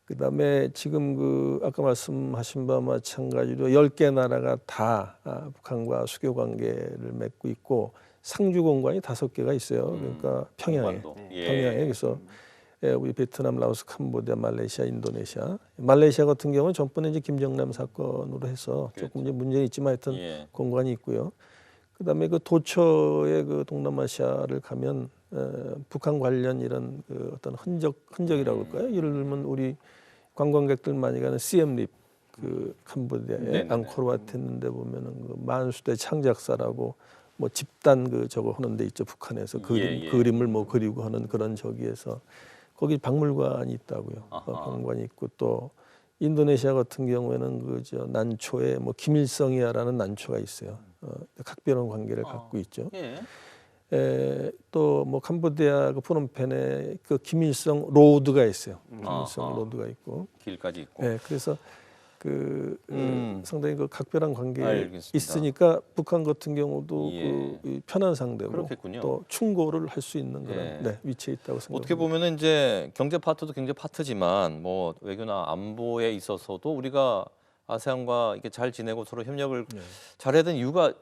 그다음에 지금 그 아까 말씀하신 바와 마찬가지로 10개 나라가 다 북한과 수교 관계를 맺고 있고 상주 공관이 5개가 있어요. 그러니까 평양에. 예. 평양에 그래서 우리 베트남, 라오스, 캄보디아, 말레이시아, 인도네시아. 말레이시아 같은 경우는 전번에 이제 김정남 사건으로 해서 조금 이제 문제는 있지만 하여튼 예. 공관이 있고요. 그다음에 그 도처의 그 동남아시아를 가면 북한 관련 이런 그 어떤 흔적이라고 할까요? 예를 들면 우리 관광객들 많이 가는 시엠립 그 캄보디아에 네네네. 앙코르와트 있는데 보면은 그 만수대 창작사라고 뭐 집단 그 저거 하는 데 있죠. 북한에서 예. 그림을 뭐 그리고 하는 그런 저기에서 거기 박물관이 있다고요. 박물관이 있고 또 인도네시아 같은 경우에는 그 난초에 뭐 김일성이야라는 난초가 있어요. 각별한 관계를 갖고 있죠. 예. 또 뭐 캄보디아 그 프놈펜에 그 김일성 로드가 있어요. 김일성 로드가 있고. 길까지 있고. 그래서 상당히 그 각별한 관계 알겠습니다. 있으니까 북한 같은 경우도 예. 그 편한 상대고 그렇겠군요. 또 충고를 할 수 있는 그런 예. 위치에 있다고 생각합니다. 어떻게 보면은 이제 경제 파트도 경제 파트지만 뭐 외교나 안보에 있어서도 우리가 아세안과 이렇게 잘 지내고 서로 협력을 잘해야 되는 이유가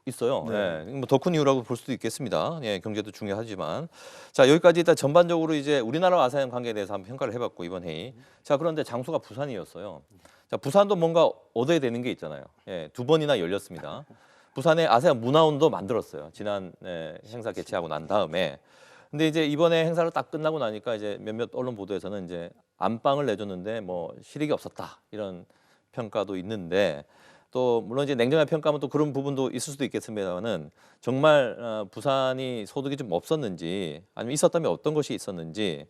있어요. 네. 뭐 더 큰 이유라고 볼 수도 있겠습니다. 예, 경제도 중요하지만 자 여기까지 일단 전반적으로 이제 우리나라와 아세안 관계에 대해서 한번 평가를 해봤고 이번 회의. 자 그런데 장소가 부산이었어요. 자 부산도 뭔가 얻어야 되는 게 있잖아요. 예, 2번이나 열렸습니다. 부산에 아세안 문화원도 만들었어요. 지난 행사 개최하고 난 다음에. 근데 이제 이번에 행사를 딱 끝나고 나니까 이제 몇몇 언론 보도에서는 이제 안방을 내줬는데 뭐 실익이 없었다 이런 평가도 있는데 또 물론 이제 냉정하게 평가하면 또 그런 부분도 있을 수도 있겠습니다만은 정말 부산이 소득이 좀 없었는지 아니면 있었다면 어떤 것이 있었는지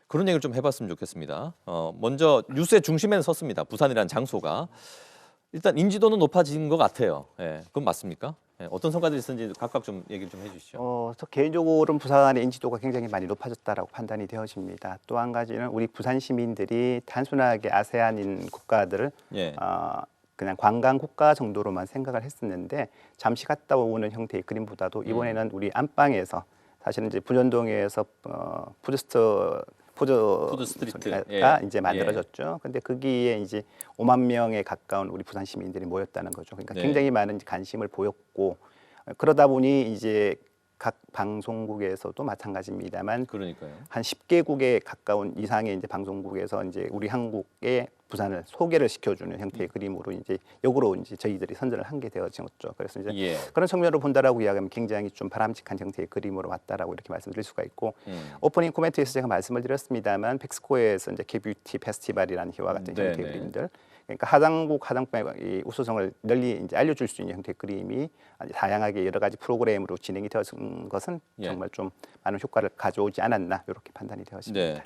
그런 얘기를 좀 해봤으면 좋겠습니다. 먼저 뉴스의 중심에는 섰습니다. 부산이라는 장소가 일단 인지도는 높아진 것 같아요. 예, 그건 맞습니까? 예, 어떤 성과들이 있었는지 각각 좀 얘기를 좀 해주시죠. 저 개인적으로는 부산의 인지도가 굉장히 많이 높아졌다라고 판단이 되어집니다. 또 한 가지는 우리 부산 시민들이 단순하게 아세안인 국가들을 예. 그냥 관광 국가 정도로만 생각을 했었는데 잠시 갔다 오는 형태의 그림보다도 이번에는 우리 안방에서 사실은 이제 부전동에서 푸드 스트리트가 이제 만들어졌죠. 근데 거기에 이제 5만 명에 가까운 우리 부산 시민들이 모였다는 거죠. 그러니까 네. 굉장히 많은 관심을 보였고 그러다 보니 이제 각 방송국에서도 마찬가지입니다만 그러니까요. 한 10개국에 가까운 이상의 이제 방송국에서 이제 우리 한국의 부산을 소개를 시켜주는 형태의 그림으로 이제 역으로 이제 저희들이 선전을 한 게 되어졌죠. 그래서 이제 예. 그런 측면으로 본다라고 이야기하면 굉장히 좀 바람직한 형태의 그림으로 왔다라고 이렇게 말씀드릴 수가 있고 오프닝 코멘트에서 제가 말씀을 드렸습니다만 멕시코에서 이제 케뷰티 페스티벌이라는 희와 같은 네네. 형태의 그림들 그러니까 하장품의 우수성을 널리 이제 알려줄 수 있는 형태의 그림이 아주 다양하게 여러 가지 프로그램으로 진행이 되었던 것은 예. 정말 좀 많은 효과를 가져오지 않았나 이렇게 판단이 되었습니다. 네.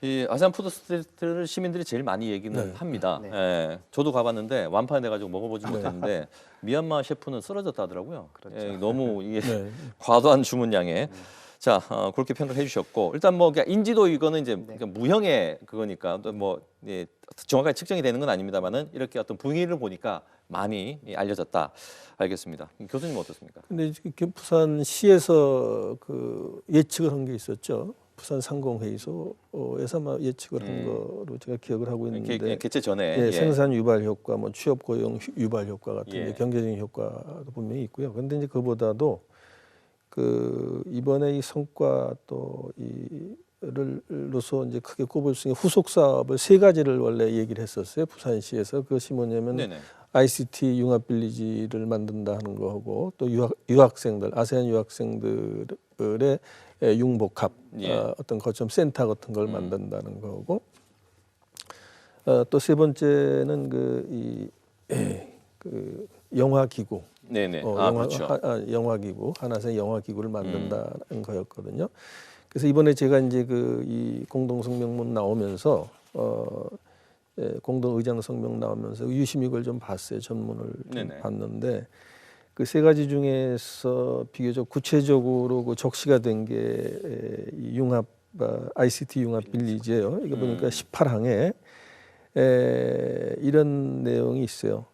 이 아세안 푸드 스트리트를 시민들이 제일 많이 얘기는 네. 합니다. 네. 예. 저도 가봤는데 완판이 돼가지고 먹어보지 못했는데 미얀마 셰프는 쓰러졌다 하더라고요. 그렇죠. 예, 너무 이게 네. 과도한 주문량에. 자, 그렇게 평가를 해주셨고 일단 뭐 그냥 인지도 이거는 이제 그러니까 무형의 그거니까 또 뭐 예, 정확하게 측정이 되는 건 아닙니다만은 이렇게 어떤 분위기를 보니까 많이 알려졌다. 알겠습니다. 교수님 어떻습니까? 근데 이렇게 부산시에서 그 예측을 한 게 있었죠. 부산 상공회의소에서 아마 예측을 한 거로 제가 기억을 하고 있는데 개최 전에 예, 예. 생산 유발 효과, 뭐 취업 고용 유발 효과 같은 예. 이제 경제적인 효과도 분명히 있고요. 그런데 이제 그보다도 그 이번에 이 성과 또 이를로서 이제 크게 꼽을 수 있는 후속 사업을 세 가지를 원래 얘기를 했었어요. 부산시에서 그것이 뭐냐면 네네. ICT 융합 빌리지를 만든다 하는 거하고 또 유학생들 아세안 유학생들의 융복합 예. 어떤 거점 센터 같은 걸 만든다는 거고 또 세 번째는 그 영화 기구 네네. 그렇죠. 영화 기구 하나생 영화 기구를 만든다는 거였거든요. 그래서 이번에 제가 이제 이 공동 성명문 나오면서 공동 의장 성명 나오면서 유심히 이걸 좀 봤어요. 전문을 좀 네네. 봤는데 그 세 가지 중에서 비교적 구체적으로 그 적시가 된 게 융합 ICT 융합 빌리지예요. 이거 보니까 18항에 이런 내용이 있어요.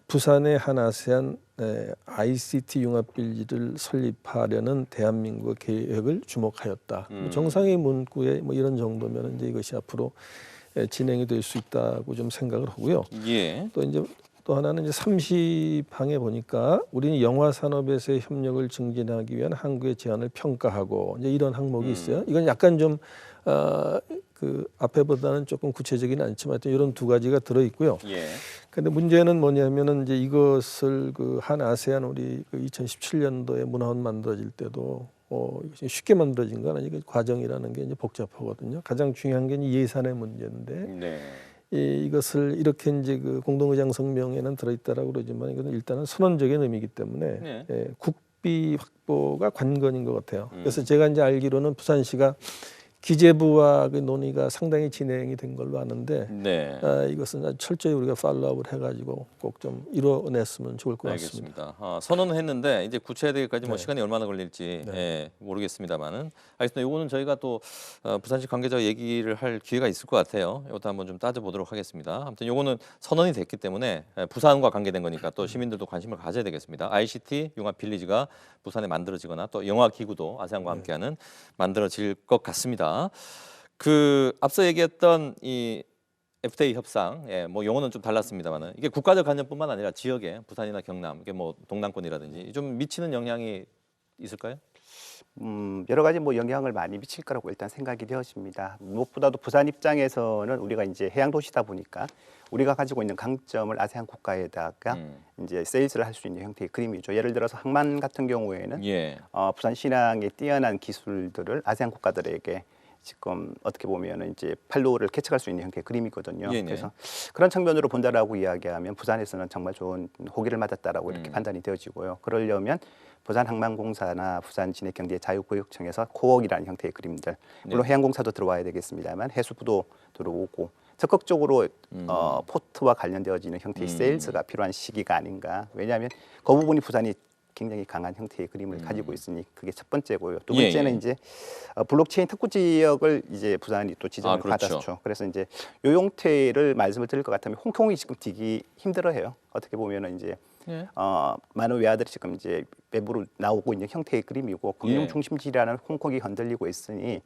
부산의 한 아세안 ICT 융합 빌리지를 설립하려는 대한민국의 계획을 주목하였다. 정상의 문구에 뭐 이런 정도면 이제 이것이 앞으로 진행이 될 수 있다고 좀 생각을 하고요. 예. 또 이제 또 하나는 이제 30항에 보니까 우리는 영화 산업에서의 협력을 증진하기 위한 한국의 제안을 평가하고 이제 이런 항목이 있어요. 이건 약간 좀 그 앞에보다는 조금 구체적이는 않지만 하여튼 이런 두 가지가 들어 있고요. 예. 근데 문제는 뭐냐면은 이제 이것을 그 한 아세안 우리 그 2017년도에 문화원 만들어질 때도 이것이 쉽게 만들어진 건 아니고 과정이라는 게 이제 복잡하거든요. 가장 중요한 게 예산의 문제인데 네. 이것을 이렇게 이제 그 공동의장 성명에는 들어있다라고 그러지만 이거는 일단은 선언적인 의미이기 때문에 네. 국비 확보가 관건인 것 같아요. 그래서 제가 이제 알기로는 부산시가 기재부와 그 논의가 상당히 진행이 된 걸로 아는데 네. 이것은 아주 철저히 우리가 팔로우를 해가지고 꼭 좀 이뤄냈으면 좋을 것 같습니다. 알겠습니다. 선언은 했는데 이제 구체화되기까지 뭐 네. 시간이 얼마나 걸릴지 네. 예, 모르겠습니다만은 알겠습니다. 이거는 저희가 또 부산시 관계자 얘기를 할 기회가 있을 것 같아요. 이것도 한번 좀 따져보도록 하겠습니다. 아무튼 이거는 선언이 됐기 때문에 부산과 관계된 거니까 또 시민들도 관심을 가져야 되겠습니다. ICT 융합 빌리지가 부산에 만들어지거나 또 영화 기구도 아세안과 함께하는 만들어질 것 같습니다. 그 앞서 얘기했던 이 FTA 협상, 예, 뭐 용어는 좀 달랐습니다만은 이게 국가적 관념뿐만 아니라 지역에 부산이나 경남, 이게 뭐 동남권이라든지 좀 미치는 영향이 있을까요? 여러 가지 뭐 영향을 많이 미칠 거라고 일단 생각이 되었습니다. 무엇보다도 부산 입장에서는 우리가 이제 해양 도시다 보니까 우리가 가지고 있는 강점을 아세안 국가에다가 이제 세일즈를 할 수 있는 형태의 그림이죠. 예를 들어서 항만 같은 경우에는 예. 부산 신항의 뛰어난 기술들을 아세안 국가들에게 지금 어떻게 보면 이제 팔로우를 캐치할 수 있는 형태의 그림이거든요. 네네. 그래서 그런 측면으로 본다라고 이야기하면 부산에서는 정말 좋은 호기를 맞았다라고 이렇게 판단이 되어지고요. 그러려면 부산항만공사나 부산진해경제자유구역청에서 코어이라는 형태의 그림들, 물론 네. 해양공사도 들어와야 되겠습니다만 해수부도 들어오고 적극적으로 포트와 관련되어지는 형태의 세일즈가 필요한 시기가 아닌가. 왜냐하면 그 부분이 부산이 굉장히 강한 형태의 그림을 가지고 있으니 그게 첫 번째고요. 두 번째는 예. 이제 블록체인 특구 지역을 이제 부산이 또 지정을 그렇죠. 받았죠. 그래서 이제 요 형태를 말씀을 드릴 것 같으면 홍콩이 지금 되기 힘들어해요. 어떻게 보면은 이제 예. 많은 외화들이 지금 이제 외부로 나오고 있는 형태의 그림이고 금융 중심지라는 홍콩이 흔들리고 있으니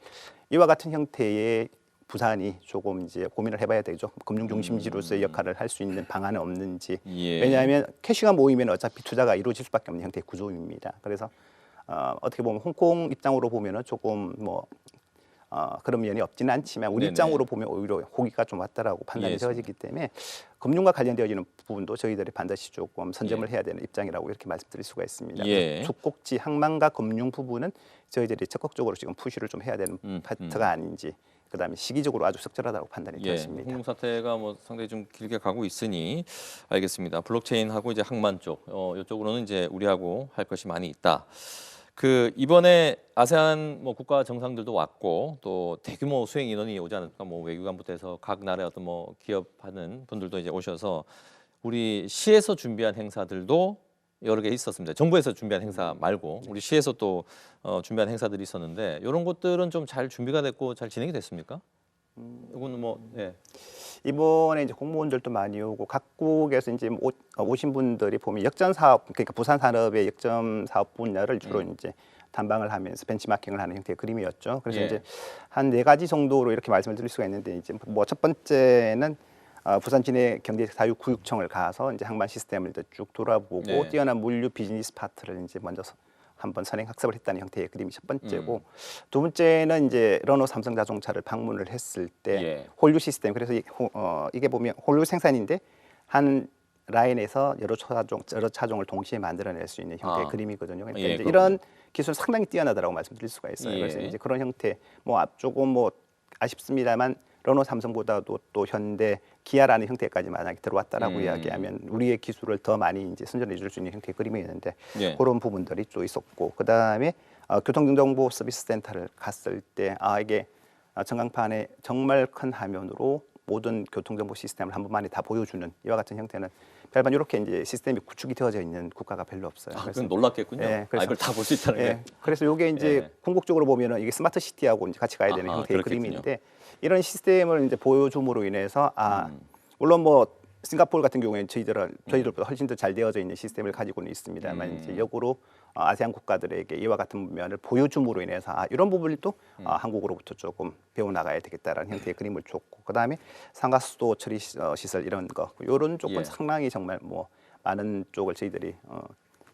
이와 같은 형태의 부산이 조금 이제 고민을 해봐야 되죠. 금융 중심지로서의 역할을 할 수 있는 방안은 없는지. 예. 왜냐하면 캐시가 모이면 어차피 투자가 이루어질 수밖에 없는 형태의 구조입니다. 그래서 어떻게 보면 홍콩 입장으로 보면은 조금 뭐 그런 면이 없지는 않지만 우리 네네. 입장으로 보면 오히려 호기가 좀 왔다라고 판단이 예, 되어지기 때문에 금융과 관련되어지는 부분도 저희들이 반드시 조금 선점을 해야 되는 입장이라고 이렇게 말씀드릴 수가 있습니다. 예. 축곡지 항만과 금융 부분은 저희들이 적극적으로 지금 푸시를 좀 해야 되는 파트가 아닌지 그다음에 시기적으로 아주 적절하다고 판단이 예, 되었습니다. 홍콩 사태가 뭐 상당히 좀 길게 가고 있으니 알겠습니다. 블록체인하고 이제 항만 쪽 이쪽으로는 이제 우리하고 할 것이 많이 있다. 그 이번에 아세안 뭐 국가 정상들도 왔고 또 대규모 수행 인원이 오지 않을까 뭐 외교관부터 해서 각 나라의 어떤 뭐 기업하는 분들도 이제 오셔서 우리 시에서 준비한 행사들도 여러 개 있었습니다. 정부에서 준비한 행사 말고 우리 시에서 또 준비한 행사들이 있었는데 이런 것들은 좀 잘 준비가 됐고 잘 진행이 됐습니까? 이거는 뭐 예. 이번에 이제 공무원들도 많이 오고 각국에서 이제 오신 분들이 보면 역전 사업, 그러니까 부산 산업의 역점 사업 분야를 주로 이제 탐방을 하면서 벤치마킹을 하는 형태의 그림이었죠. 그래서 예. 이제 한 4가지 정도로 이렇게 말씀을 드릴 수가 있는데 이제 뭐 첫 번째는 부산 진해 경제자유구육청을 가서 이제 항만 시스템을 쭉 돌아보고 네. 뛰어난 물류 비즈니스 파트를 이제 먼저 한번 선행 학습을 했다는 형태의 그림이 첫 번째고 두 번째는 이제 르노 삼성자동차를 방문을 했을 때 예. 홀류 시스템 그래서 이게 보면 홀류 생산인데 한 라인에서 여러 차종을 동시에 만들어낼 수 있는 형태의 그림이거든요. 그러니까 예, 이제 이런 기술 상당히 뛰어나다라고 말씀드릴 수가 있어요. 예. 그래서 이제 그런 형태 뭐 조금 뭐 아쉽습니다만 르노 삼성보다도 또 현대 기아라는 형태까지 만약에 들어왔다라고 이야기하면 우리의 기술을 더 많이 이제 선전해 줄 수 있는 형태의 그림이었는데 예. 그런 부분들이 또 있었고 그 다음에 교통정보 서비스 센터를 갔을 때 이게 전광판에 정말 큰 화면으로 모든 교통정보 시스템을 한 번만에 다 보여주는 이와 같은 형태는 별반 이렇게 이제 시스템이 구축이 되어져 있는 국가가 별로 없어요. 그건 놀랐겠군요. 예, 그래서- 이걸 다 볼 수 있다는 예, 게. 그래서 이게 이제 예. 궁극적으로 보면은 이게 스마트 시티하고 이제 같이 가야 되는 아하, 형태의 그렇겠군요. 그림인데 이런 시스템을 이제 보여줌으로 인해서 물론 뭐 싱가포르 같은 경우에는 저희들보다 훨씬 더 잘 되어져 있는 시스템을 가지고는 있습니다만 이제 역으로 아세안 국가들에게 이와 같은 면을 보여줌으로 인해서 이런 부분을 또 한국으로부터 조금 배워 나가야 되겠다라는 형태의 그림을 줬고 그다음에 상가수도 처리 시설 이런 거 이런 쪽은 예. 상당히 정말 뭐 많은 쪽을 저희들이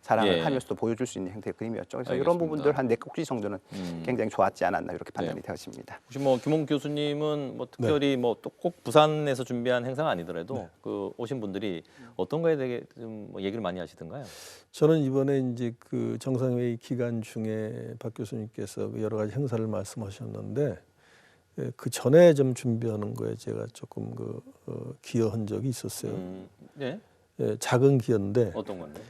자랑을 예. 하면서도 보여줄 수 있는 형태의 그림이었죠. 그래서 알겠습니다. 이런 부분들 한 4꼭지 정도는 굉장히 좋았지 않았나 이렇게 판단이 되었습니다. 혹시 뭐 김홍 교수님은 뭐 특별히 뭐 또 꼭 부산에서 준비한 행사가 아니더라도 그 오신 분들이 어떤 거에 대해 좀뭐 얘기를 많이 하시던가요? 저는 이번에 이제 그 정상회의 기간 중에 박 교수님께서 그 여러 가지 행사를 말씀하셨는데 그 전에 좀 준비하는 거에 제가 조금 기여한 적이 있었어요. 네. 작은 기여인데 어떤 건데?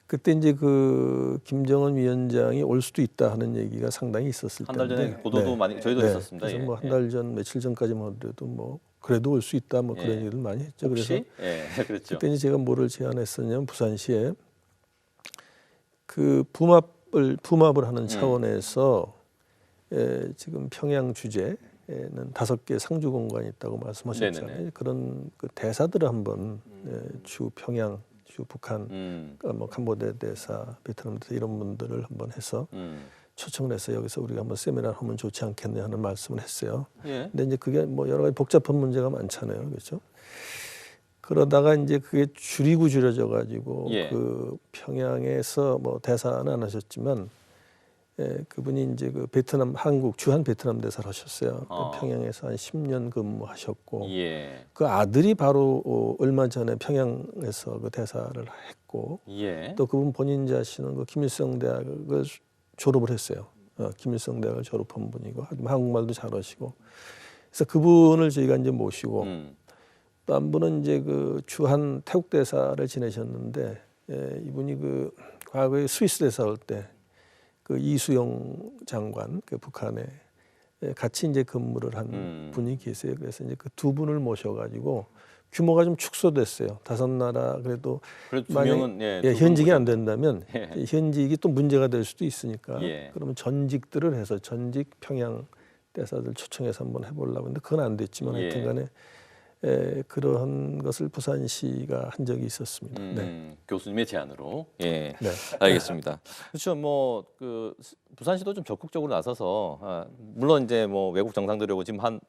그때 이제 그 김정은 위원장이 올 수도 있다 하는 얘기가 상당히 있었을 한 달 전에 텐데 보도도 많이 저희도 했었습니다. 그래서 예. 뭐 한 달 전 며칠 전까지만 하더라도 뭐 그래도 올 수 있다 뭐 그런 예. 얘기를 많이 했죠. 혹시? 그래서 예, 그렇죠. 그때 이제 제가 뭐를 제안했었냐면 부산시에 그 붐합을 하는 차원에서 지금 평양 주재에는 5개 상주 공간이 있다고 말씀하셨잖아요. 네네네. 그런 그 대사들을 한번 주 평양, 주 북한, 뭐 캄보디아 대사, 베트남 대사 이런 분들을 한번 해서 초청을 해서 여기서 우리가 한번 세미나를 하면 좋지 않겠냐 하는 말씀을 했어요. 예. 근데 이제 그게 뭐 여러 가지 복잡한 문제가 많잖아요, 그렇죠? 그러다가 이제 그게 줄이고 줄여져 가지고 예. 그 평양에서 뭐 대사는 안 하셨지만 그분이 이제 그 베트남 한국 주한 베트남 대사를 하셨어요. 그 평양에서 한 10년 근무하셨고 예. 그 아들이 바로 얼마 전에 평양에서 그 대사를 했고 예. 또 그분 본인 자신은 그 김일성 대학을 졸업을 했어요. 김일성 대학을 졸업한 분이고 한국말도 잘하시고 그래서 그분을 저희가 이제 모시고 또 한 분은 이제 그 주한 태국 대사를 지내셨는데 이분이 그 과거에 스위스 대사 할 때 그 이수영 장관 그 북한에 같이 이제 근무를 한 분이 계세요. 그래서 이제 그 두 분을 모셔가지고 규모가 좀 축소됐어요. 5나라 그래도 두 만약 명은 현직이 안 된다면 예. 현직이 또 문제가 될 수도 있으니까 예. 그러면 전직들을 해서 전직 평양 대사들 초청해서 한번 해보려고 했는데 그건 안 됐지만 예. 하여튼간에 그러한 것을 부산시가 한 적이 있었습니다. 네. 교수님의 제안으로. 예. 네. 알겠습니다. 그렇죠. 뭐 그 부산시도 좀 적극적으로 나서서 물론 이제 뭐 외국 정상들이 오고 지금 한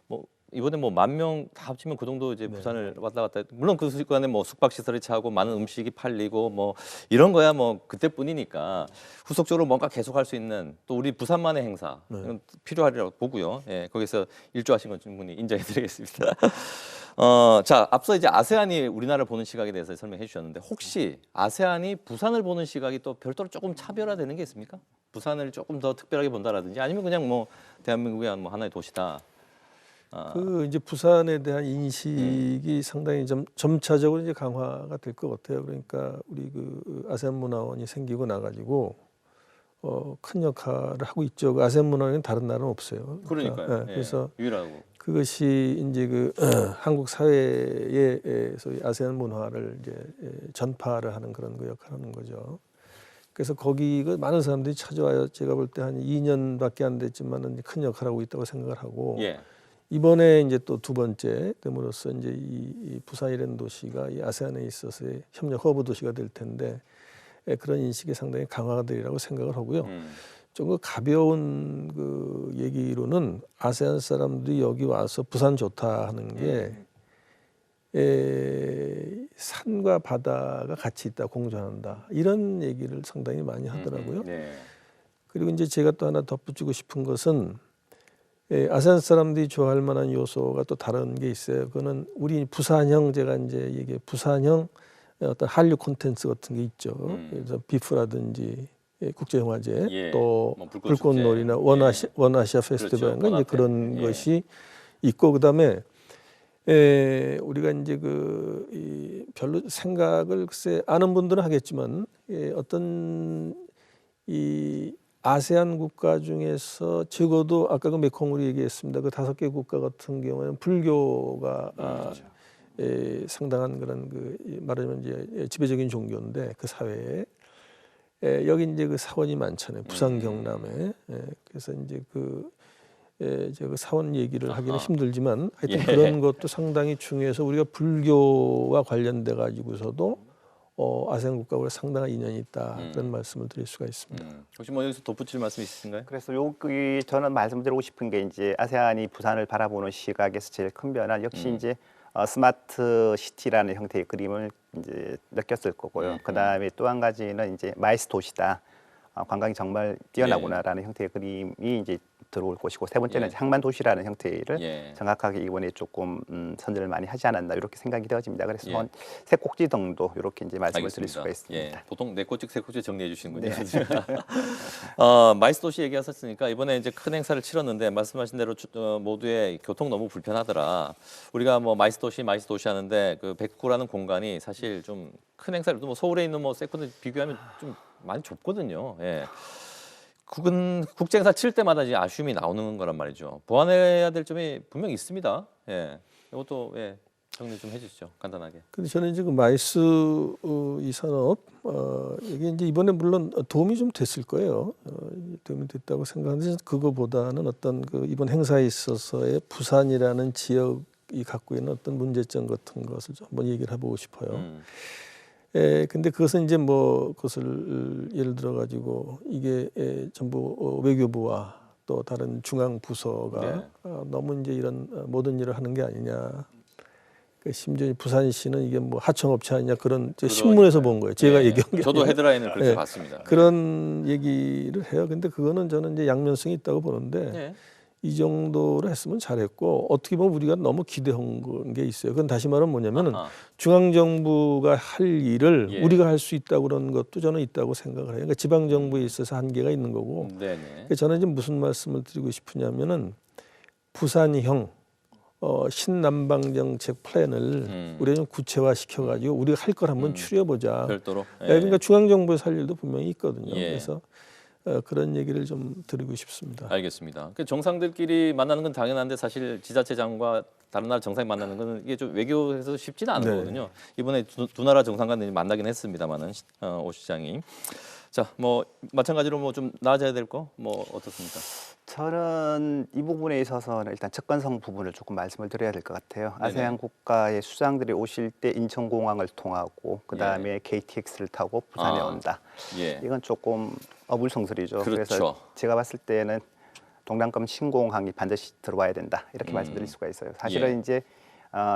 뭐 이번에 뭐 10,000명 다 합치면 그 정도 이제 부산을 왔다 갔다 물론 그 시간에 뭐 숙박 시설이 차고 많은 음식이 팔리고 뭐 이런 거야 뭐 그때뿐이니까 후속적으로 뭔가 계속할 수 있는 또 우리 부산만의 행사 이건 필요하리라고 보고요. 예, 거기서 일조하신 건 충분히 인정해드리겠습니다. 자 앞서 이제 아세안이 우리나라를 보는 시각에 대해서 설명해 주셨는데 혹시 아세안이 부산을 보는 시각이 또 별도로 조금 차별화되는 게 있습니까? 부산을 조금 더 특별하게 본다라든지 아니면 그냥 뭐 대한민국의 뭐 하나의 도시다. 그 이제 부산에 대한 인식이 상당히 점차적으로 이제 강화가 될 것 같아요. 그러니까 우리 그 아세안 문화원이 생기고 나가지고 큰 역할을 하고 있죠. 그 아세안 문화원은 다른 나라는 없어요. 그러니까요. 예, 그래서 유일하고. 그것이 이제 그 한국 사회의 소위 아세안 문화를 이제 전파를 하는 그런 그 역할을 하는 거죠. 그래서 거기 그 많은 사람들이 찾아와요. 제가 볼 때 한 2년밖에 안 됐지만은 큰 역할을 하고 있다고 생각을 하고 예. 이번에 이제 또 두 번째 됨으로써 이제 이 부산이라는 도시가 이 아세안에 있어서의 협력 허브 도시가 될 텐데 그런 인식이 상당히 강화가 되리라고 생각을 하고요. 좀 그 가벼운 그 얘기로는 아세안 사람들이 여기 와서 부산 좋다 하는 게 산과 바다가 같이 있다 공존한다 이런 얘기를 상당히 많이 하더라고요. 네. 그리고 이제 제가 또 하나 덧붙이고 싶은 것은 아세안 사람들이 좋아할 만한 요소가 또 다른 게 있어요. 그거는 우리 부산형 제가 이제 얘기해 부산형 어떤 한류 콘텐츠 같은 게 있죠. 그래서 비프라든지 국제영화제 예. 또 뭐 불꽃놀이나 불꽃축제. 원아시아 페스티벌 그렇죠. 이제 그런 예. 것이 있고 그다음에 우리가 이제 이 별로 생각을 글쎄 아는 분들은 하겠지만 어떤 이 아세안 국가 중에서 적어도 아까 그 메콩으로 얘기했습니다. 그 5개 국가 같은 경우에는 불교가 상당한 그런 그 말하자면 이제 지배적인 종교인데 그 사회에 여기 이제 그 사원이 많잖아요. 부산 경남에 그래서 이제 제가 사원 얘기를 하기는 힘들지만 하여튼 예. 그런 것도 상당히 중요해서 우리가 불교와 관련돼 가지고서도 아세안 국가와 상당한 인연이 있다 그런 말씀을 드릴 수가 있습니다. 혹시 뭐 여기서 덧붙일 말씀 있으신가요? 그래서 여기 저는 말씀드리고 싶은 게 이제 아세안이 부산을 바라보는 시각에서 제일 큰 변화 역시 이제 스마트 시티라는 형태의 그림을 이제 느꼈을 거고요. 그 다음에 또 한 가지는 이제 마이스 도시다. 관광이 정말 뛰어나구나라는 형태의 그림이 이제 들어올 것이고 세 번째는 이제 항만 도시라는 형태를 정확하게 이번에 조금 선정을 많이 하지 않았나 이렇게 생각이 되어집니다. 그래서 세 꼭지 정도 이렇게 이제 말씀을 드릴 수가 있습니다. 예. 보통 네 꼭지 세 꼭지 정리해 주시는군요. 네. 마이스 도시 얘기하셨으니까 이번에 이제 큰 행사를 치렀는데 말씀하신 대로 모두의 교통 너무 불편하더라. 우리가 뭐 마이스 도시 하는데 그 백구라는 공간이 사실 좀 큰 행사를 뭐 서울에 있는 뭐 세컨드 비교하면 좀 많이 좁거든요. 예. 국제 행사 칠 때마다 이제 아쉬움이 나오는 거란 말이죠. 보완해야 될 점이 분명히 있습니다. 예. 이것도 정리 좀 해주시죠. 간단하게. 근데 저는 이제 그 마이스 이 산업 이게 이제 이번에 물론 도움이 좀 됐을 거예요. 도움이 됐다고 생각하는데 그거보다는 어떤 그 이번 행사에 있어서의 부산이라는 지역이 갖고 있는 어떤 문제점 같은 것을 좀 한번 얘기를 해보고 싶어요. 근데 그것은 이제 뭐 그것을 예를 들어 가지고 이게 전부 외교부와 또 다른 중앙 부서가 너무 이제 이런 모든 일을 하는 게 아니냐. 심지어 부산시는 이게 뭐 하청업체 아니냐 그런 신문에서 본 거예요. 제가 얘기한 게 저도 아니라. 헤드라인을 그렇게 봤습니다. 그런 얘기를 해요. 근데 그거는 저는 이제 양면성이 있다고 보는데 이 정도로 했으면 잘했고 어떻게 보면 우리가 너무 기대한 게 있어요. 그건 다시 말하면 뭐냐면은 중앙 정부가 할 일을 우리가 할 수 있다고 그런 것도 저는 있다고 생각을 해요. 그러니까 지방 정부에 있어서 한계가 있는 거고. 그러니까 저는 이제 무슨 말씀을 드리고 싶으냐면은 부산형 신남방 정책 플랜을 우리가 좀 구체화 시켜가지고 우리가 할 걸 한번 추려보자. 별도로. 그러니까 중앙 정부에서 할 일도 분명히 있거든요. 그래서 그런 얘기를 좀 드리고 싶습니다. 알겠습니다. 그 정상들끼리 만나는 건 당연한데 사실 지자체장과 다른 나라 정상이 만나는 건 이게 좀 외교에서 쉽지는 않은 거거든요. 이번에 두 나라 정상간들이 만나긴 했습니다만은 오 시장이. 자, 뭐 마찬가지로 뭐 좀 나아져야 될 거 뭐 어떻습니까? 저는 이 부분에 있어서는 일단 접근성 부분을 조금 말씀을 드려야 될 것 같아요. 아세안 국가의 수장들이 오실 때 인천공항을 통하고 그 다음에 KTX를 타고 부산에 온다. 이건 조금 어불성설이죠. 그렇죠. 그래서 제가 봤을 때는 동남권 신공항이 반드시 들어와야 된다 이렇게 말씀드릴 수가 있어요. 사실은 이제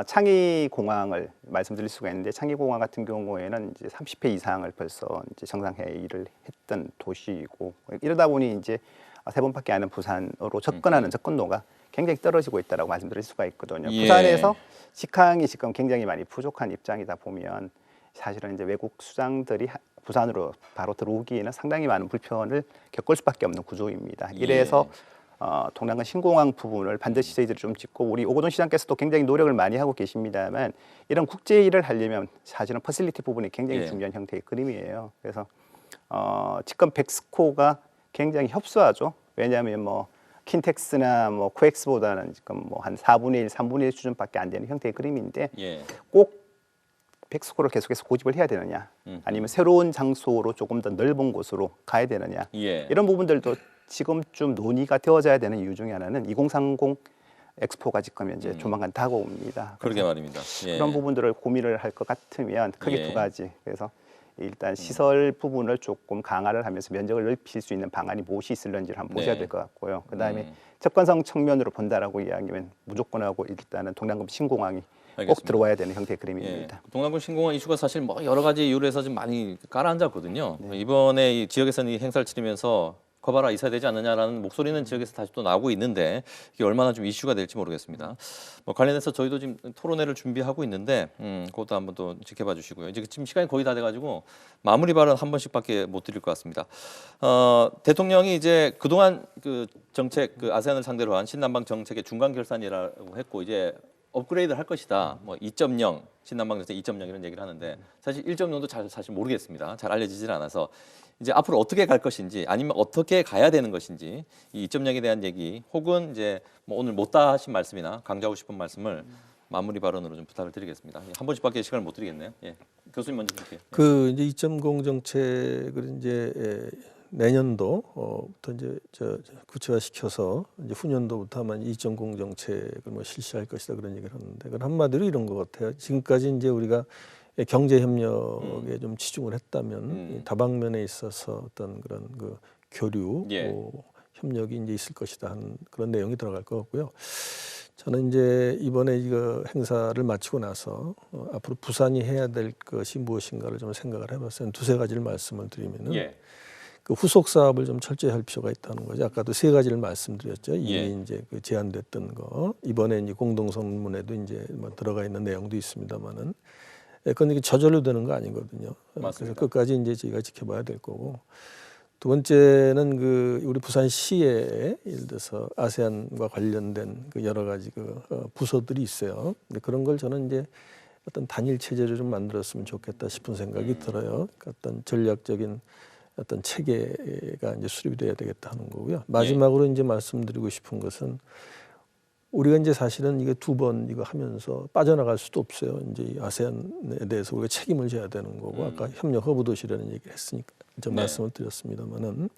창의공항을 말씀드릴 수가 있는데 창의공항 같은 경우에는 이제 30회 이상을 벌써 이제 정상회의를 했던 도시이고 이러다 보니 이제 세 번밖에 안 하는 부산으로 접근하는 접근도가 굉장히 떨어지고 있다라고 말씀드릴 수가 있거든요. 부산에서 직항이 지금 굉장히 많이 부족한 입장이다 보면 사실은 이제 외국 수장들이 부산으로 바로 들어오기에는 상당히 많은 불편을 겪을 수밖에 없는 구조입니다. 이래서 동남권 신공항 부분을 반드시 저희들이 좀 짚고 우리 오거돈 시장께서도 굉장히 노력을 많이 하고 계십니다만 이런 국제 일을 하려면 사실은 퍼실리티 부분이 굉장히 예. 중요한 형태의 그림이에요. 그래서 지금 백스코가 굉장히 협소하죠. 왜냐하면 뭐 킨텍스나 뭐 코엑스보다는 지금 뭐 한 4분의 1, 3분의 1 수준밖에 안 되는 형태의 그림인데 예. 꼭 백스코를 계속해서 고집을 해야 되느냐, 아니면 새로운 장소로 조금 더 넓은 곳으로 가야 되느냐, 예. 이런 부분들도 지금쯤 논의가 되어져야 되는 이유 중에 하나는 2030 엑스포가 지금 이제 조만간 다가옵니다. 그러게 말입니다. 예. 그런 부분들을 고민을 할 것 같으면 크게 예. 두 가지. 그래서 일단 시설 부분을 조금 강화를 하면서 면적을 넓힐 수 있는 방안이 무엇이 있을런지를 한번 보셔야 네. 될 것 같고요. 그다음에 접근성 측면으로 본다라고 이야기하면 무조건하고 일단은 동남권 신공항이 알겠습니다. 꼭 들어와야 되는 형태의 예. 그림입니다. 동남권 신공항 이슈가 사실 뭐 여러 가지 이유로 해서 좀 많이 깔아앉았거든요. 이번에 이 지역에서는 이 행사를 치르면서 거봐라 있어야 되지 않느냐라는 목소리는 지역에서 다시 또 나오고 있는데 이게 얼마나 좀 이슈가 될지 모르겠습니다. 뭐 관련해서 저희도 지금 토론회를 준비하고 있는데 그것도 한번 또 지켜봐 주시고요. 이제 지금 시간이 거의 다 돼가지고 마무리 발언 한 번씩밖에 못 드릴 것 같습니다. 대통령이 이제 그동안 그 정책 그 아세안을 상대로 한 신남방 정책의 중간 결산이라고 했고 이제 업그레이드를 할 것이다. 뭐 2.0 신남방 정책 2.0 이런 얘기를 하는데 사실 1.0도 사실 모르겠습니다. 잘 알려지질 않아서 이제 앞으로 어떻게 갈 것인지 아니면 어떻게 가야 되는 것인지 이 2.0에 대한 얘기 혹은 이제 뭐 오늘 못다 하신 말씀이나 강조하고 싶은 말씀을 마무리 발언으로 좀 부탁을 드리겠습니다. 한 번씩밖에 시간을 못 드리겠네요. 예. 교수님 먼저 드릴게요. 그 이제 2.0 정책을 이제 내년도부터 이제 구체화시켜서 이제 후년도부터 아마 2.0 정책을 뭐 실시할 것이다 그런 얘기를 하는데 그건 한마디로 이런 것 같아요. 지금까지 이제 우리가 경제 협력에 좀 치중을 했다면 이 다방면에 있어서 어떤 그런 그 교류 예. 협력이 이제 있을 것이다 하는 그런 내용이 들어갈 것 같고요. 저는 이제 이번에 이거 행사를 마치고 나서 앞으로 부산이 해야 될 것이 무엇인가를 좀 생각을 해봤어요. 두세 가지를 말씀을 드리면은 예. 그 후속 사업을 좀 철저히 할 필요가 있다는 거죠. 아까도 세 가지를 말씀드렸죠. 이미 예. 이제 그 제안됐던 거 이번에 이제 공동선문에도 이제 뭐 들어가 있는 내용도 있습니다만은 그건 이게 저절로 되는 거 아니거든요. 맞습니다. 그래서 끝까지 이제 저희가 지켜봐야 될 거고. 두 번째는 그 우리 부산시에 예를 들어서 아세안과 관련된 그 여러 가지 그 부서들이 있어요. 근데 그런 걸 저는 이제 어떤 단일 체제를 좀 만들었으면 좋겠다 싶은 생각이 들어요. 그러니까 어떤 전략적인 어떤 체계가 이제 수립이 돼야 되겠다 하는 거고요. 마지막으로 이제 말씀드리고 싶은 것은 우리가 이제 사실은 이게 두 번 이거 하면서 빠져나갈 수도 없어요. 이제 이 아세안에 대해서 우리가 책임을 져야 되는 거고 아까 협력 허브 도시라는 얘기를 했으니까 좀 네. 말씀을 드렸습니다만은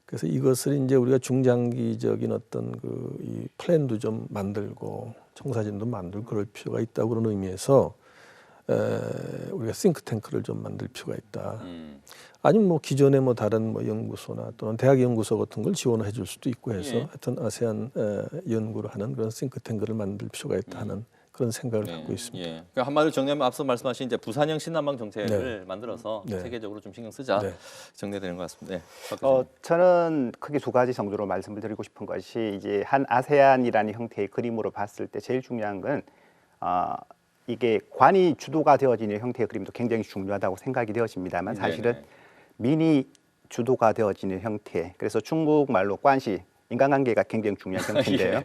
그래서 이것을 이제 우리가 중장기적인 어떤 그 이 플랜도 좀 만들고 청사진도 만들고 그럴 필요가 있다고 그런 의미에서 우리가 싱크탱크를 좀 만들 필요가 있다. 아니면 뭐 기존의 뭐 다른 뭐 연구소나 또는 대학 연구소 같은 걸 지원해 줄 수도 있고 해서 예. 하여튼 아세안 연구를 하는 그런 싱크탱크를 만들 필요가 있다 하는 그런 생각을 네. 갖고 있습니다. 예. 그러니까 한마디로 정리하면 앞서 말씀하신 이제 부산형 신남방 정책을 만들어서 네. 세계적으로 좀 신경 쓰자 네. 정리되는 것 같습니다. 네. 박 교수님. 저는 크게 두 가지 정도로 말씀을 드리고 싶은 것이 이제 한 아세안이라는 형태의 그림으로 봤을 때 제일 중요한 건 이게 관이 주도가 되어지는 형태의 그림도 굉장히 중요하다고 생각이 되어집니다만 사실은 네네. 민이 주도가 되어지는 형태. 그래서 중국 말로 관시 인간관계가 굉장히 중요한 형태인데요. 예.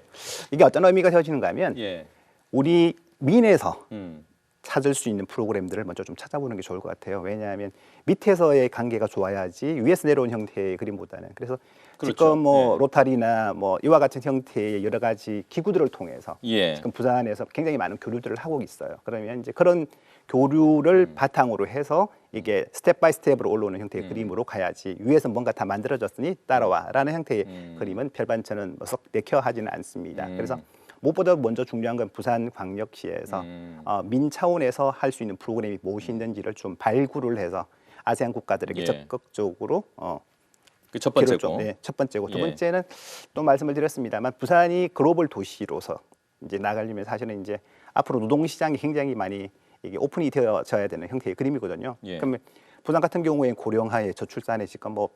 이게 어떤 의미가 되어지는가 하면 예. 우리 민에서 음. 찾을 수 있는 프로그램들을 먼저 좀 찾아보는 게 좋을 것 같아요. 왜냐하면 밑에서의 관계가 좋아야지 위에서 내려온 형태의 그림보다는. 그래서 그렇죠. 지금 뭐 예. 로타리나 뭐 이와 같은 형태의 여러 가지 기구들을 통해서 예. 지금 부산에서 굉장히 많은 교류들을 하고 있어요. 그러면 이제 그런 교류를 바탕으로 해서 이게 스텝 바이 스텝으로 올라오는 형태의 그림으로 가야지 위에서 뭔가 다 만들어졌으니 따라와라는 형태의 그림은 별반 저는 썩 내켜하지는 않습니다. 그래서 무엇보다 먼저 중요한 건 부산광역시에서 민 차원에서 할 수 있는 프로그램이 무엇이 있는지를 좀 발굴을 해서 아세안 국가들에게 예. 적극적으로 그 첫 번째고. 좀, 네, 첫 번째고 두 예. 번째는 또 말씀을 드렸습니다만 부산이 글로벌 도시로서 이제 나가려면 사실은 이제 앞으로 노동시장이 굉장히 많이 이게 오픈이 되어져야 되는 형태의 그림이거든요. 예. 그러면 부산 같은 경우에는 고령화에 저출산에 지금 뭐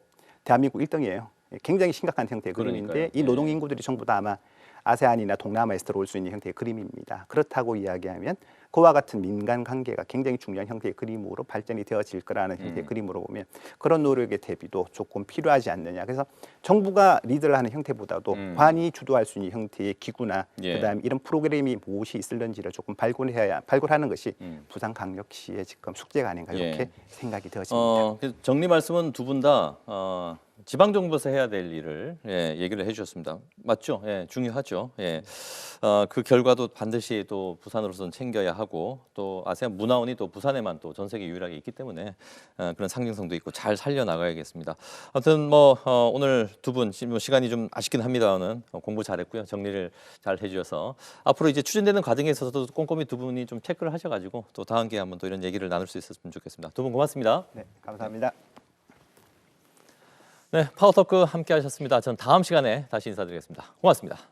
대한민국 1등이에요. 굉장히 심각한 형태의 그러니까요. 그림인데 이 예. 노동 인구들이 전부 다 아마 아세안이나 동남아에서 들어올 수 있는 형태의 그림입니다. 그렇다고 이야기하면 그와 같은 민간 관계가 굉장히 중요한 형태의 그림으로 발전이 되어질 거라는 형태의 그림으로 보면 그런 노력의 대비도 조금 필요하지 않느냐. 그래서 정부가 리드를 하는 형태보다도 관이 주도할 수 있는 형태의 기구나 예. 그다음에 이런 프로그램이 무엇이 있을런지를 조금 발굴하는 것이 부산광역시의 지금 숙제가 아닌가 이렇게 예. 생각이 되어집니다. 그래서 정리 말씀은 두 분 다 지방 정부에서 해야 될 일을 얘기를 해주셨습니다. 맞죠? 예, 중요하죠. 예, 그 결과도 반드시 또 부산으로서는 챙겨야 하고 또 아세안 문화원이 또 부산에만 또 전 세계 유일하게 있기 때문에 그런 상징성도 있고 잘 살려 나가야겠습니다. 아무튼 뭐 오늘 두 분 시간이 좀 아쉽긴 합니다만 공부 잘했고요. 정리를 잘 해주셔서 앞으로 이제 추진되는 과정에 있어서도 꼼꼼히 두 분이 좀 체크를 하셔가지고 또 다음 기회에 한번 또 이런 얘기를 나눌 수 있었으면 좋겠습니다. 두 분 고맙습니다. 네, 감사합니다. 네, 파워토크 함께 하셨습니다. 전 다음 시간에 다시 인사드리겠습니다. 고맙습니다.